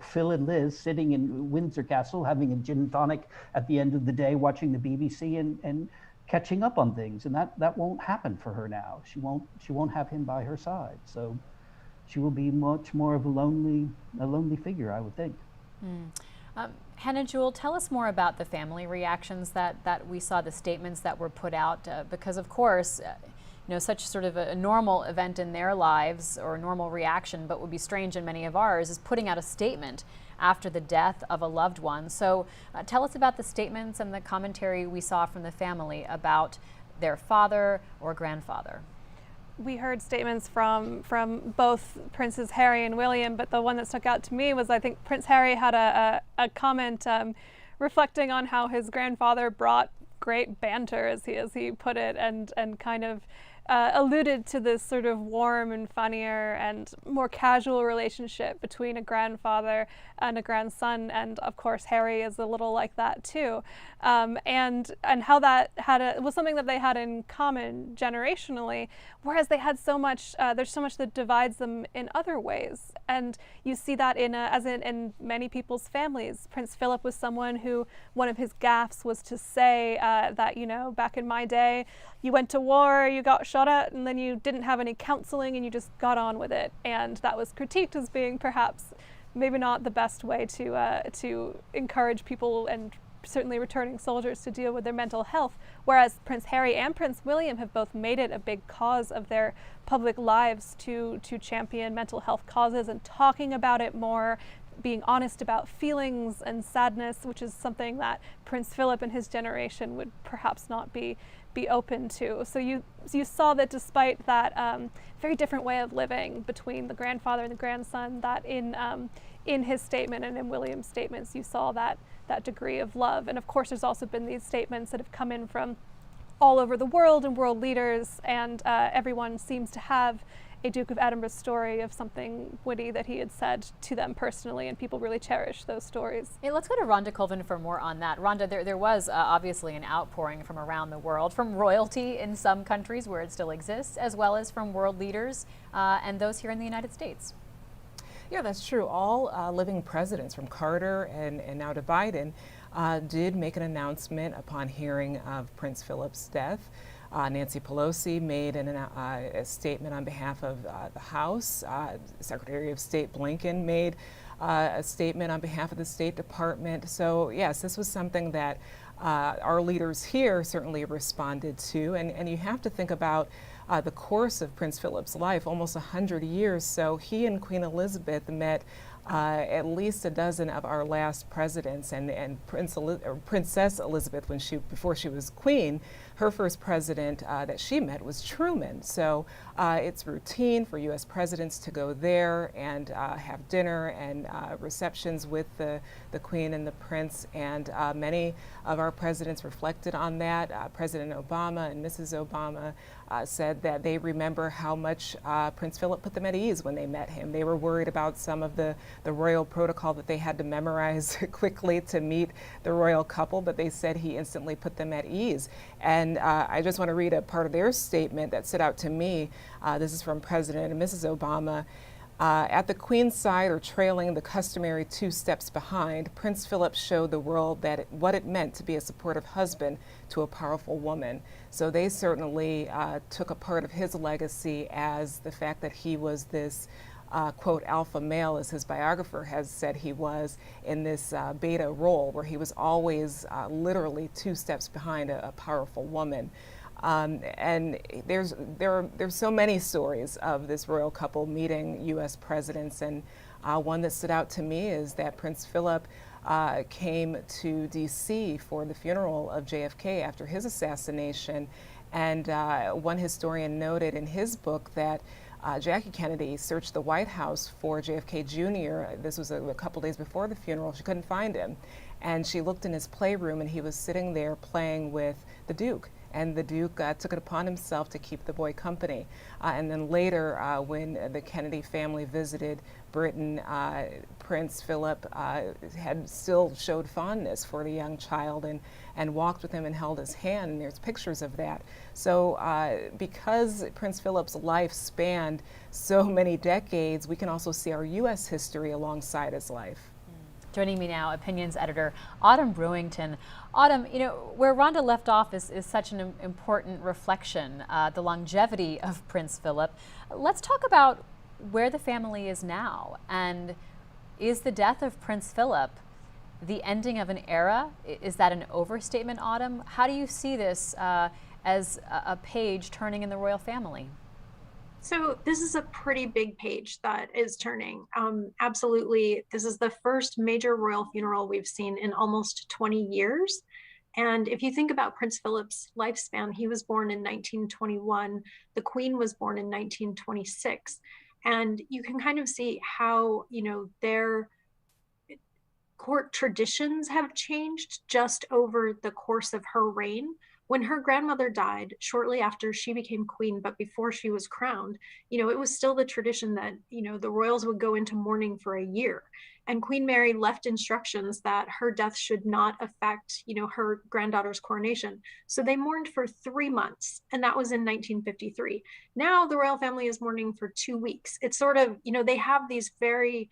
Phil and Liz sitting in Windsor Castle having a gin and tonic at the end of the day, watching the BBC and catching up on things. And that won't happen for her now. She won't have him by her side. So she will be much more of a lonely figure, I would think. Hannah Jewel, tell us more about the family reactions that we saw, the statements that were put out, because of course, such sort of a normal event in their lives, or a normal reaction, but would be strange in many of ours, is putting out a statement after the death of a loved one. So tell us about the statements and the commentary we saw from the family about their father or grandfather. We heard statements from both Princes Harry and William, but the one that stuck out to me was, I think Prince Harry had a comment reflecting on how his grandfather brought great banter, as he put it, and kind of alluded to this sort of warm and funnier and more casual relationship between a grandfather and a grandson, and of course Harry is a little like that too, and how that was something that they had in common generationally, whereas they had so much there's so much that divides them in other ways. And you see that in many people's families. Prince Philip was someone who, one of his gaffes was to say that back in my day, you went to war, you got shot at, and then you didn't have any counseling and you just got on with it. And that was critiqued as being perhaps maybe not the best way to encourage people, and certainly returning soldiers, to deal with their mental health. Whereas Prince Harry and Prince William have both made it a big cause of their public lives to champion mental health causes and talking about it more, being honest about feelings and sadness, which is something that Prince Philip and his generation would perhaps not be open to. So you saw that despite that very different way of living between the grandfather and the grandson, that in his statement and in William's statements, you saw that degree of love. And of course, there's also been these statements that have come in from all over the world and world leaders, and everyone seems to have a Duke of Edinburgh story of something witty that he had said to them personally, and people really cherish those stories. Hey, let's go to Rhonda Colvin for more on that. Rhonda, there was obviously an outpouring from around the world, from royalty in some countries where it still exists, as well as from world leaders and those here in the United States. Yeah, that's true. All living presidents, from Carter and now to Biden, did make an announcement upon hearing of Prince Philip's death. Nancy Pelosi made a statement on behalf of the House. Secretary of State Blinken made a statement on behalf of the State Department. So yes, this was something that our leaders here certainly responded to. And you have to think about the course of Prince Philip's life, almost 100 years. So he and Queen Elizabeth met at least a dozen of our last presidents, and Princess Elizabeth, before she was queen, her first president that she met was Truman. So it's routine for U.S. presidents to go there and have dinner and receptions with the Queen and the Prince, and many of our presidents reflected on that. President Obama and Mrs. Obama said that they remember how much Prince Philip put them at ease when they met him. They were worried about some of the royal protocol that they had to memorize quickly to meet the royal couple, but they said he instantly put them at ease. And I just want to read a part of their statement that stood out to me. This is from President and Mrs. Obama. At the Queen's side, or trailing the customary 2 steps behind, Prince Philip showed the world what it meant to be a supportive husband to a powerful woman. So they certainly took a part of his legacy as the fact that he was this quote, alpha male, as his biographer has said he was, in this beta role where he was always literally 2 steps behind a powerful woman. And there's so many stories of this royal couple meeting U.S. presidents, and one that stood out to me is that Prince Philip came to D.C. for the funeral of JFK after his assassination, and one historian noted in his book that Jackie Kennedy searched the White House for JFK Jr. This was a couple days before the funeral. She couldn't find him, and she looked in his playroom, and he was sitting there playing with the Duke. and the Duke took it upon himself to keep the boy company. And then later, when the Kennedy family visited Britain, Prince Philip had still showed fondness for the young child and walked with him and held his hand, and there's pictures of that. So because Prince Philip's life spanned so many decades, we can also see our U.S. history alongside his life. Joining me now, opinions editor Autumn Brewington. Autumn, you know, where Rhonda left off is such an important reflection, the longevity of Prince Philip. Let's talk about where the family is now, and is the death of Prince Philip the ending of an era? Is that an overstatement, Autumn? How do you see this as a page turning in the royal family? So this is a pretty big page that is turning. Absolutely, this is the first major royal funeral we've seen in almost 20 years. And if you think about Prince Philip's lifespan, he was born in 1921. The Queen was born in 1926. And you can kind of see how, you know, their court traditions have changed just over the course of her reign. When her grandmother died shortly after she became queen, but before she was crowned, you know, it was still the tradition that, you know, the royals would go into mourning for a year. And Queen Mary left instructions that her death should not affect, you know, her granddaughter's coronation. So they mourned for 3 months, and that was in 1953. Now the royal family is mourning for 2 weeks. It's sort of, you know, they have these very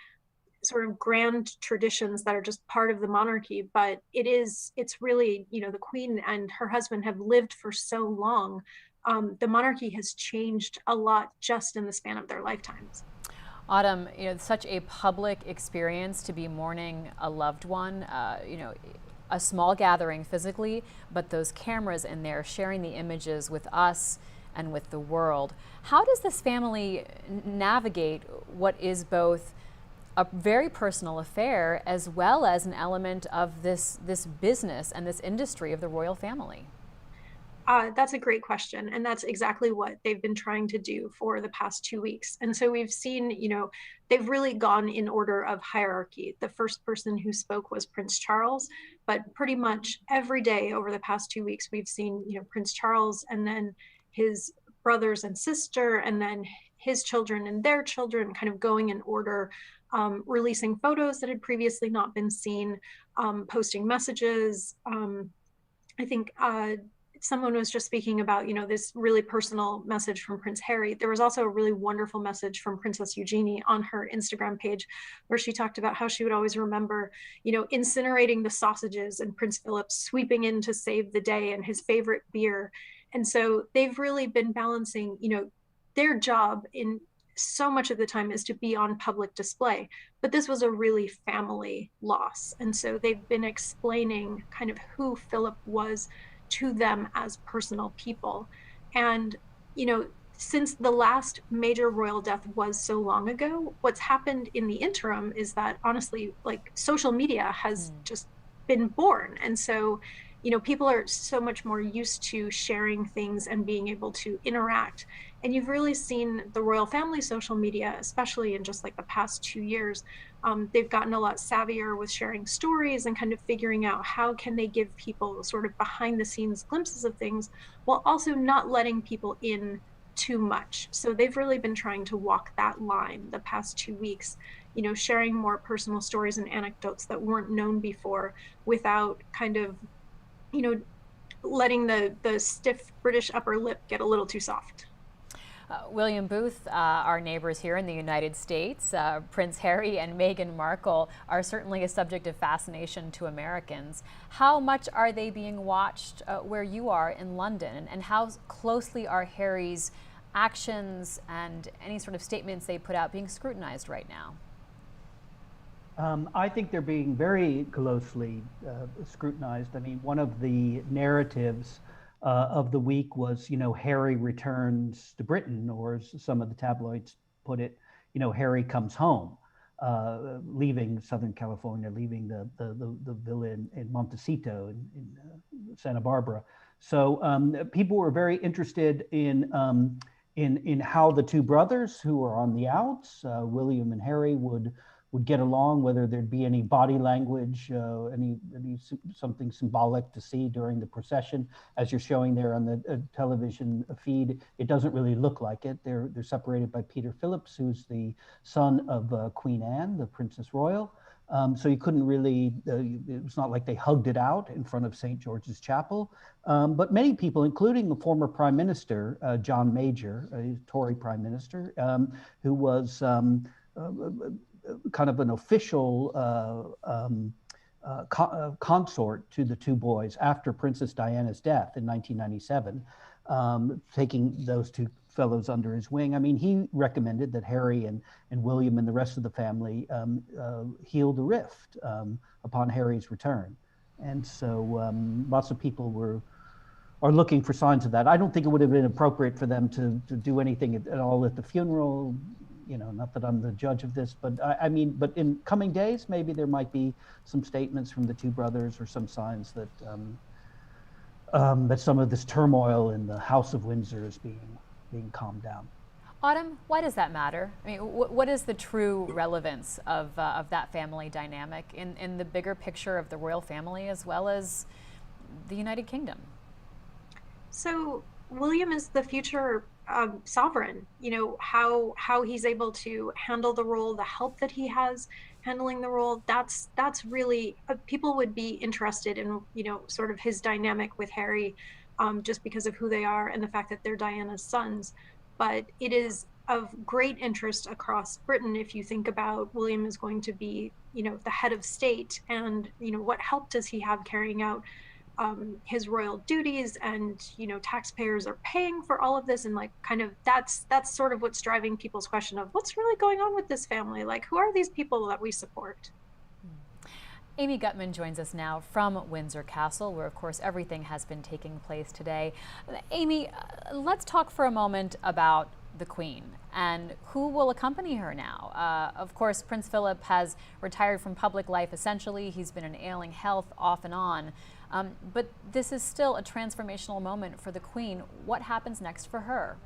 sort of grand traditions that are just part of the monarchy, but it's really, you know, the Queen and her husband have lived for so long. The monarchy has changed a lot just in the span of their lifetimes. Autumn, you know, such a public experience to be mourning a loved one, you know, a small gathering physically, but those cameras in there sharing the images with us and with the world. How does this family navigate what is both a very personal affair as well as an element of this business and this industry of the royal family? That's a great question. And that's exactly what they've been trying to do for the past 2 weeks. And so we've seen, you know, they've really gone in order of hierarchy. The first person who spoke was Prince Charles, but pretty much every day over the past 2 weeks, we've seen, you know, Prince Charles and then his brothers and sister, and then his children and their children, kind of going in order, releasing photos that had previously not been seen, posting messages. I think someone was just speaking about, you know, this really personal message from Prince Harry. There was also a really wonderful message from Princess Eugenie on her Instagram page, where she talked about how she would always remember, you know, incinerating the sausages and Prince Philip sweeping in to save the day and his favorite beer. And so they've really been balancing, you know, their job in so much of the time is to be on public display, but this was a really family loss. And so they've been explaining kind of who Philip was to them as personal people. And, you know, since the last major royal death was so long ago, what's happened in the interim is that, honestly, like, social media has just been born. And so, you know, people are so much more used to sharing things and being able to interact. And you've really seen the royal family social media, especially in just like the past 2 years, they've gotten a lot savvier with sharing stories and kind of figuring out how can they give people sort of behind the scenes glimpses of things while also not letting people in too much. So they've really been trying to walk that line the past 2 weeks, you know, sharing more personal stories and anecdotes that weren't known before without kind of, you know, letting the stiff British upper lip get a little too soft. William Booth, our neighbors here in the United States, Prince Harry and Meghan Markle are certainly a subject of fascination to Americans. How much are they being watched where you are in London, and how closely are Harry's actions and any sort of statements they put out being scrutinized right now? I think they're being very closely scrutinized. I mean, one of the narratives of the week was, you know, Harry returns to Britain, or as some of the tabloids put it, you know, Harry comes home, leaving Southern California, leaving the villa in Montecito in Santa Barbara. So people were very interested in how the two brothers who are on the outs, William and Harry, would would get along, whether there'd be any body language, something symbolic to see during the procession. As you're showing there on the television feed, it doesn't really look like it. They're separated by Peter Phillips, who's the son of Queen Anne, the Princess Royal. So you couldn't really, it was not like they hugged it out in front of St. George's Chapel. But many people, including the former Prime Minister, John Major, a Tory Prime Minister, who was kind of an official consort to the two boys after Princess Diana's death in 1997, taking those two fellows under his wing. I mean, he recommended that Harry and William and the rest of the family heal the rift upon Harry's return. And so lots of people are looking for signs of that. I don't think it would have been appropriate for them to do anything at all at the funeral. You know, not that I'm the judge of this, but I mean, but in coming days, maybe there might be some statements from the two brothers or some signs that that some of this turmoil in the House of Windsor is being calmed down. Autumn, why does that matter? I mean, what is the true relevance of that family dynamic in the bigger picture of the royal family as well as the United Kingdom? So William is the future sovereign. You know, how he's able to handle the role, the help that he has handling the role, that's really, people would be interested in, you know, sort of his dynamic with Harry, just because of who they are and the fact that they're Diana's sons. But it is of great interest across Britain if you think about William is going to be, you know, the head of state, and, you know, what help does he have carrying out his royal duties, and, you know, taxpayers are paying for all of this, and like kind of that's sort of what's driving people's question of what's really going on with this family, like who are these people that we support. Amy Gutman joins us now from Windsor Castle, where of course everything has been taking place today. Amy, let's talk for a moment about the Queen and who will accompany her now. Of course, Prince Philip has retired from public life essentially. He's been in ailing health off and on. But this is still a transformational moment for the Queen. What happens next for her?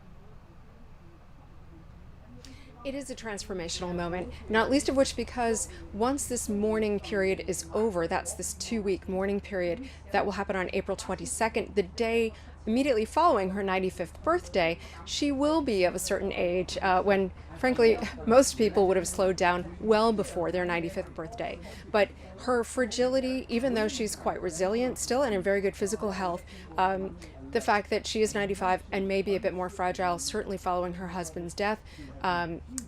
It is a transformational moment, not least of which because once this mourning period is over, that's this 2-week mourning period that will happen on April 22nd, the day immediately following her 95th birthday, she will be of a certain age when, frankly, most people would have slowed down well before their 95th birthday. But her fragility, even though she's quite resilient still and in very good physical health, the fact that she is 95 and maybe a bit more fragile, certainly following her husband's death,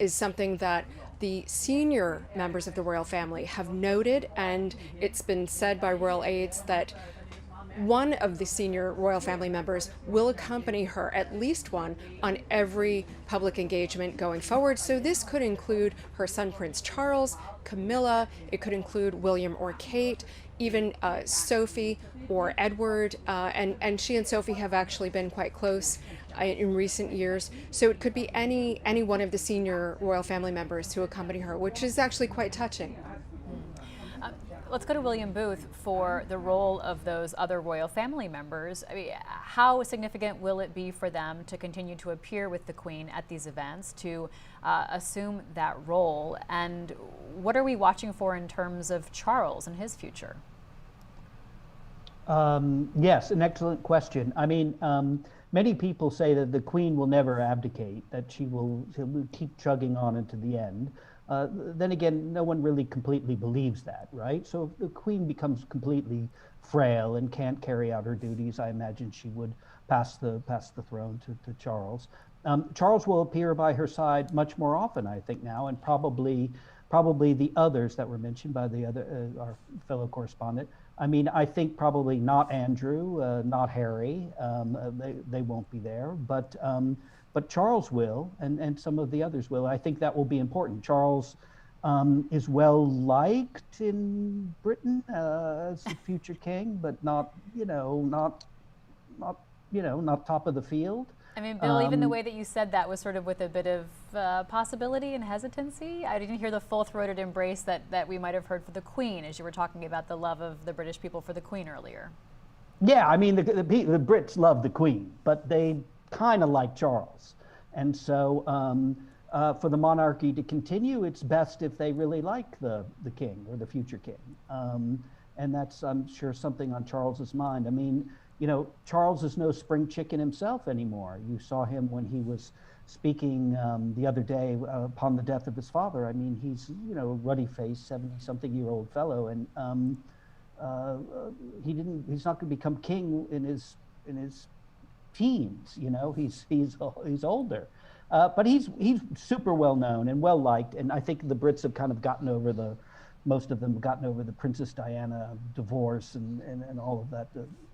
is something that the senior members of the royal family have noted, and it's been said by royal aides that one of the senior royal family members will accompany her, at least one, on every public engagement going forward. So this could include her son Prince Charles, Camilla, it could include William or Kate, even Sophie or Edward, and she and Sophie have actually been quite close in recent years. So it could be any one of the senior royal family members to accompany her, which is actually quite touching. Let's go to William Booth for the role of those other royal family members. I mean, how significant will it be for them to continue to appear with the Queen at these events, to assume that role? And what are we watching for in terms of Charles and his future? Yes, an excellent question. I mean, many people say that the Queen will never abdicate, that she will keep chugging on into the end. Then again, no one really completely believes that, right? So if the Queen becomes completely frail and can't carry out her duties, I imagine she would pass the throne to Charles. Charles will appear by her side much more often, I think, now, and probably the others that were mentioned by the other our fellow correspondent. I mean, I think probably not Andrew, not Harry. They won't be there, but Charles will, and some of the others will. I think that will be important. Charles is well liked in Britain as the future king, but not top of the field. I mean, Bill, even the way that you said that was sort of with a bit of possibility and hesitancy. I didn't hear the full-throated embrace that we might have heard for the Queen, as you were talking about the love of the British people for the Queen earlier. Yeah, I mean, the Brits love the Queen, but they kind of like Charles. And so for the monarchy to continue, it's best if they really like the king or the future king. And that's, I'm sure, something on Charles's mind. I mean, you know, Charles is no spring chicken himself anymore. You saw him when he was speaking the other day upon the death of his father. I mean, he's, you know, a ruddy-faced, 70-something-year-old fellow, and he's not going to become king in his teens. You know, he's older, but he's super well known and well liked, and I think the Brits have kind of gotten over most of them have gotten over the Princess Diana divorce and all of that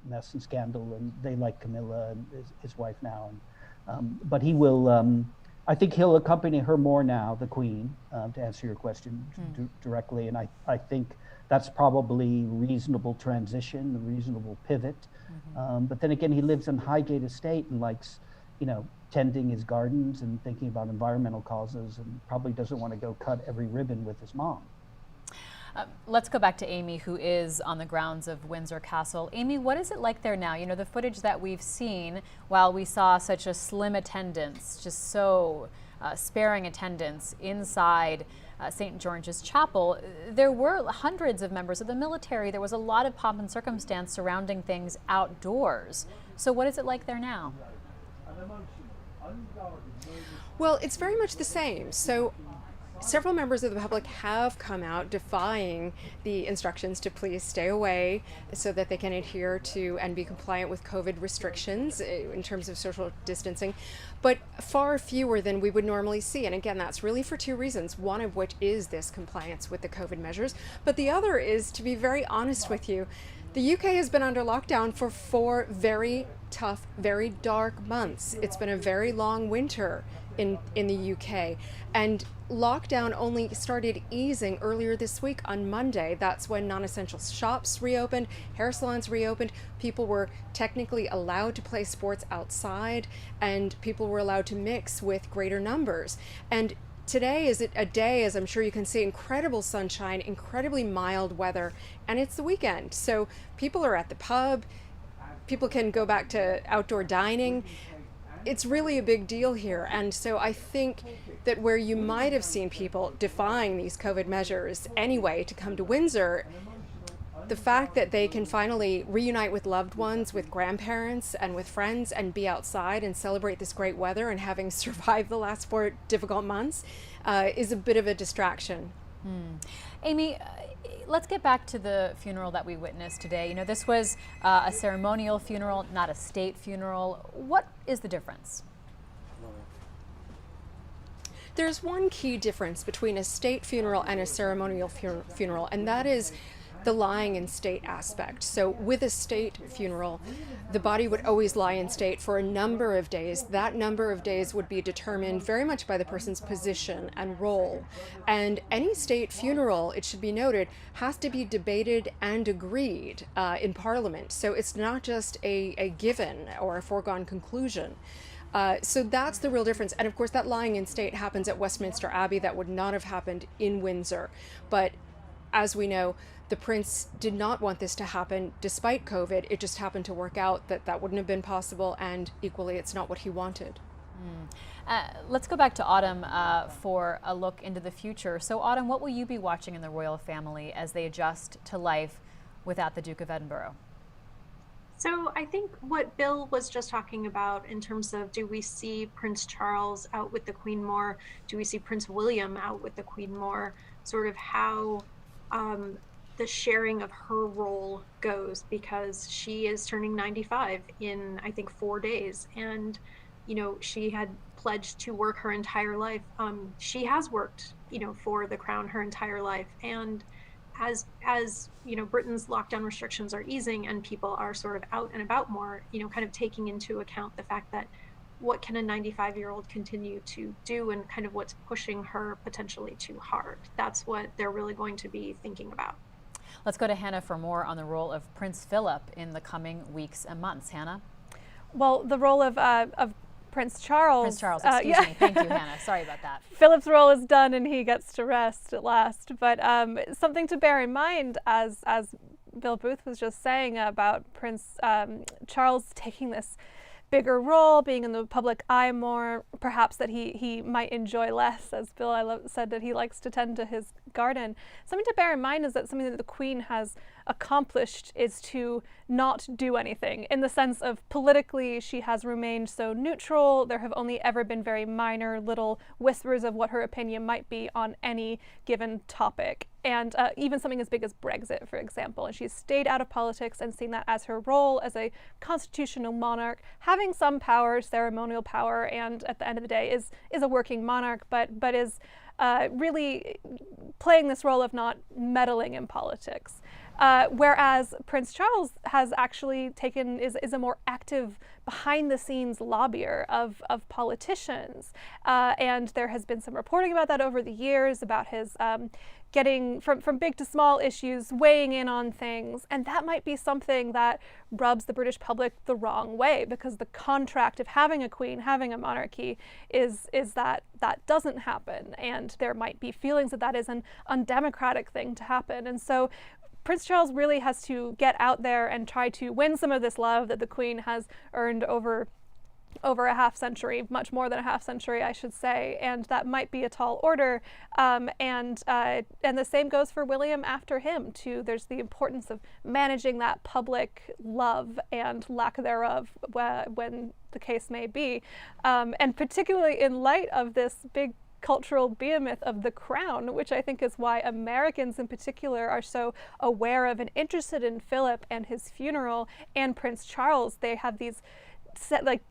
mess and scandal, and they like Camilla and his wife now. And but he will, I think he'll accompany her more now, the Queen, to answer your question directly. And I think that's probably reasonable transition, a reasonable pivot. But then again, he lives in Highgate Estate and likes, you know, tending his gardens and thinking about environmental causes, and probably doesn't want to go cut every ribbon with his mom. Let's go back to Amy, who is on the grounds of Windsor Castle. Amy, what is it like there now? You know, the footage that we've seen, while we saw such a slim attendance, just so sparing attendance inside St. George's Chapel, there were hundreds of members of the military. There was a lot of pomp and circumstance surrounding things outdoors. So what is it like there now? Well, it's very much the same. So several members of the public have come out defying the instructions to please stay away so that they can adhere to and be compliant with COVID restrictions in terms of social distancing, but far fewer than we would normally see. And again, that's really for two reasons, one of which is this compliance with the COVID measures, but the other is, to be very honest with you, the UK has been under lockdown for 4 very tough, very dark months. It's been a very long winter in the UK, and lockdown only started easing earlier this week on Monday. That's when non-essential shops reopened, hair salons reopened, people were technically allowed to play sports outside, and people were allowed to mix with greater numbers. And today is a day, as I'm sure you can see, incredible sunshine, incredibly mild weather, and it's the weekend. So people are at the pub, people can go back to outdoor dining. It's really a big deal here. And so I think that where you might have seen people defying these COVID measures anyway to come to Windsor, the fact that they can finally reunite with loved ones, with grandparents and with friends, and be outside and celebrate this great weather and having survived the last 4 difficult months is a bit of a distraction. Amy, let's get back to the funeral that we witnessed today. You know, this was a ceremonial funeral, not a state funeral. What is the difference? There's one key difference between a state funeral and a ceremonial funeral, and that is the lying in state aspect. So with a state funeral, the body would always lie in state for a number of days. That number of days would be determined very much by the person's position and role. And any state funeral, it should be noted, has to be debated and agreed in Parliament. So it's not just a given or a foregone conclusion. So that's the real difference. And of course, that lying in state happens at Westminster Abbey. That would not have happened in Windsor. But as we know, the Prince did not want this to happen despite COVID. It just happened to work out that that wouldn't have been possible, and equally, it's not what he wanted. Let's go back to Autumn for a look into the future. So Autumn, what will you be watching in the royal family as they adjust to life without the Duke of Edinburgh? So I think what Bill was just talking about in terms of, do we see Prince Charles out with the Queen more? Do we see Prince William out with the Queen more? Sort of how the sharing of her role goes, because she is turning 95 in, I think, 4 days. And, you know, she had pledged to work her entire life. She has worked, you know, for the crown her entire life. And as you know, Britain's lockdown restrictions are easing and people are sort of out and about more, you know, kind of taking into account the fact that what can a 95-year-old continue to do, and kind of what's pushing her potentially too hard. That's what they're really going to be thinking about. Let's go to Hannah for more on the role of Prince Philip in the coming weeks and months. Hannah? Well, the role of Prince Charles. Excuse me. Thank you, Hannah. Sorry about that. Philip's role is done and he gets to rest at last. But something to bear in mind, as Bill Booth was just saying about Prince Charles taking this bigger role, being in the public eye more, perhaps that he might enjoy less, as Bill said that he likes to tend to his garden. Something to bear in mind is that something that the Queen has accomplished is to not do anything, in the sense of politically she has remained so neutral. There have only ever been very minor little whispers of what her opinion might be on any given topic. And even something as big as Brexit, for example. And she's stayed out of politics and seen that as her role as a constitutional monarch, having some power, ceremonial power, and at the end of the day is a working monarch, but is really playing this role of not meddling in politics. Whereas Prince Charles has actually is a more active behind-the-scenes lobbyer of politicians. And there has been some reporting about that over the years, about his getting from big to small issues, weighing in on things. And that might be something that rubs the British public the wrong way, because the contract of having a queen, having a monarchy, is that doesn't happen. And there might be feelings that that is an undemocratic thing to happen. And so Prince Charles really has to get out there and try to win some of this love that the Queen has earned over a half century, much more than a half century, I should say, and that might be a tall order. And the same goes for William after him too. There's the importance of managing that public love and lack thereof when the case may be, and particularly in light of this big cultural behemoth of The Crown, which I think is why Americans in particular are so aware of and interested in Philip and his funeral and Prince Charles. They have these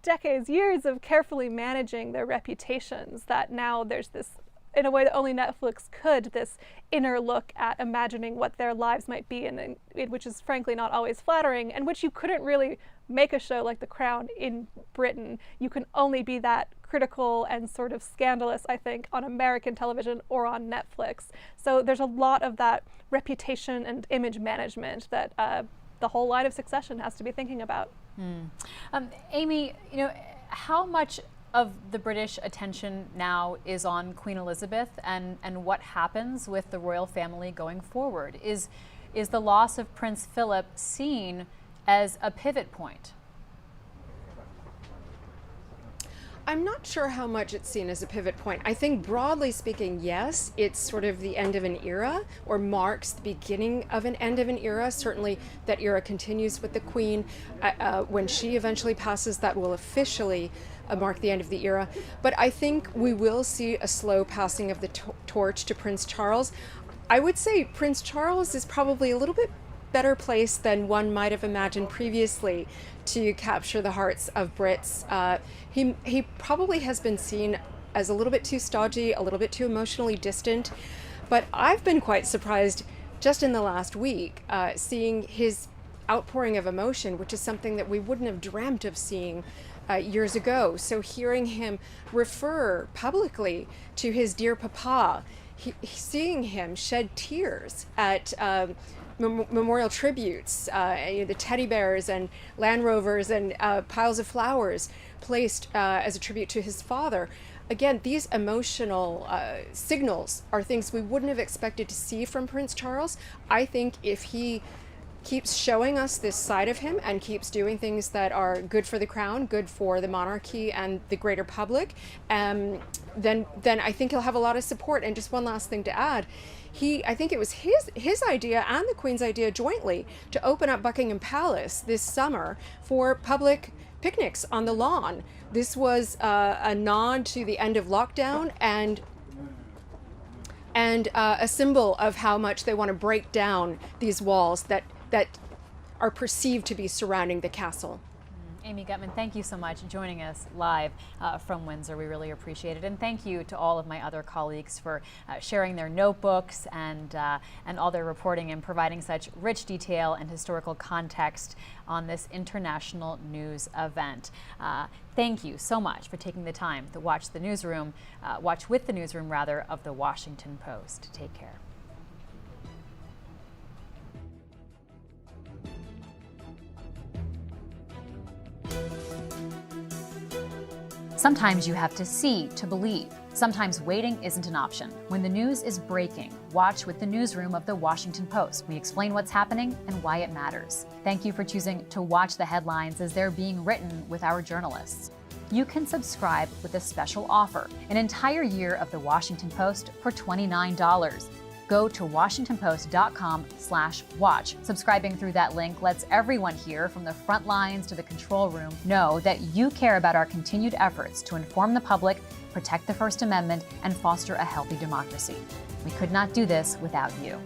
decades, years of carefully managing their reputations, that now there's this, in a way that only Netflix could, this inner look at imagining what their lives might be, and which is frankly not always flattering, and which you couldn't really make a show like The Crown in Britain. You can only be that critical and sort of scandalous, I think, on American television or on Netflix. So there's a lot of that reputation and image management that the whole line of succession has to be thinking about. Amy, how much of the British attention now is on Queen Elizabeth, and what happens with the royal family going forward? Is the loss of Prince Philip seen as a pivot point? I'm not sure how much it's seen as a pivot point. I think broadly speaking, yes, it's sort of the end of an era, or marks the beginning of an end of an era. Certainly that era continues with the Queen. When she eventually passes, that will officially mark the end of the era. But I think we will see a slow passing of the torch to Prince Charles. I would say Prince Charles is probably a little bit better placed than one might have imagined previously to capture the hearts of Brits. He probably has been seen as a little bit too stodgy, a little bit too emotionally distant, but I've been quite surprised just in the last week seeing his outpouring of emotion, which is something that we wouldn't have dreamt of seeing years ago. So hearing him refer publicly to his dear papa, seeing him shed tears at memorial tributes, the teddy bears and Land Rovers and piles of flowers placed as a tribute to his father. Again, these emotional signals are things we wouldn't have expected to see from Prince Charles. I think if he keeps showing us this side of him and keeps doing things that are good for the crown, good for the monarchy and the greater public, then I think he'll have a lot of support. And just one last thing to add, I think it was his idea and the Queen's idea jointly to open up Buckingham Palace this summer for public picnics on the lawn. This was a nod to the end of lockdown and a symbol of how much they want to break down these walls that are perceived to be surrounding the castle. Amy Gutman, thank you so much joining us live from Windsor. We really appreciate it. And thank you to all of my other colleagues for sharing their notebooks and all their reporting and providing such rich detail and historical context on this international news event. Thank you so much for taking the time to watch with the newsroom of the Washington Post. Take care. Sometimes you have to see to believe. Sometimes waiting isn't an option. When the news is breaking, watch with the newsroom of the Washington Post. We explain what's happening and why it matters. Thank you for choosing to watch the headlines as they're being written with our journalists. You can subscribe with a special offer, an entire year of the Washington Post for $29. Go to WashingtonPost.com/watch. Subscribing through that link lets everyone here, from the front lines to the control room, know that you care about our continued efforts to inform the public, protect the First Amendment, and foster a healthy democracy. We could not do this without you.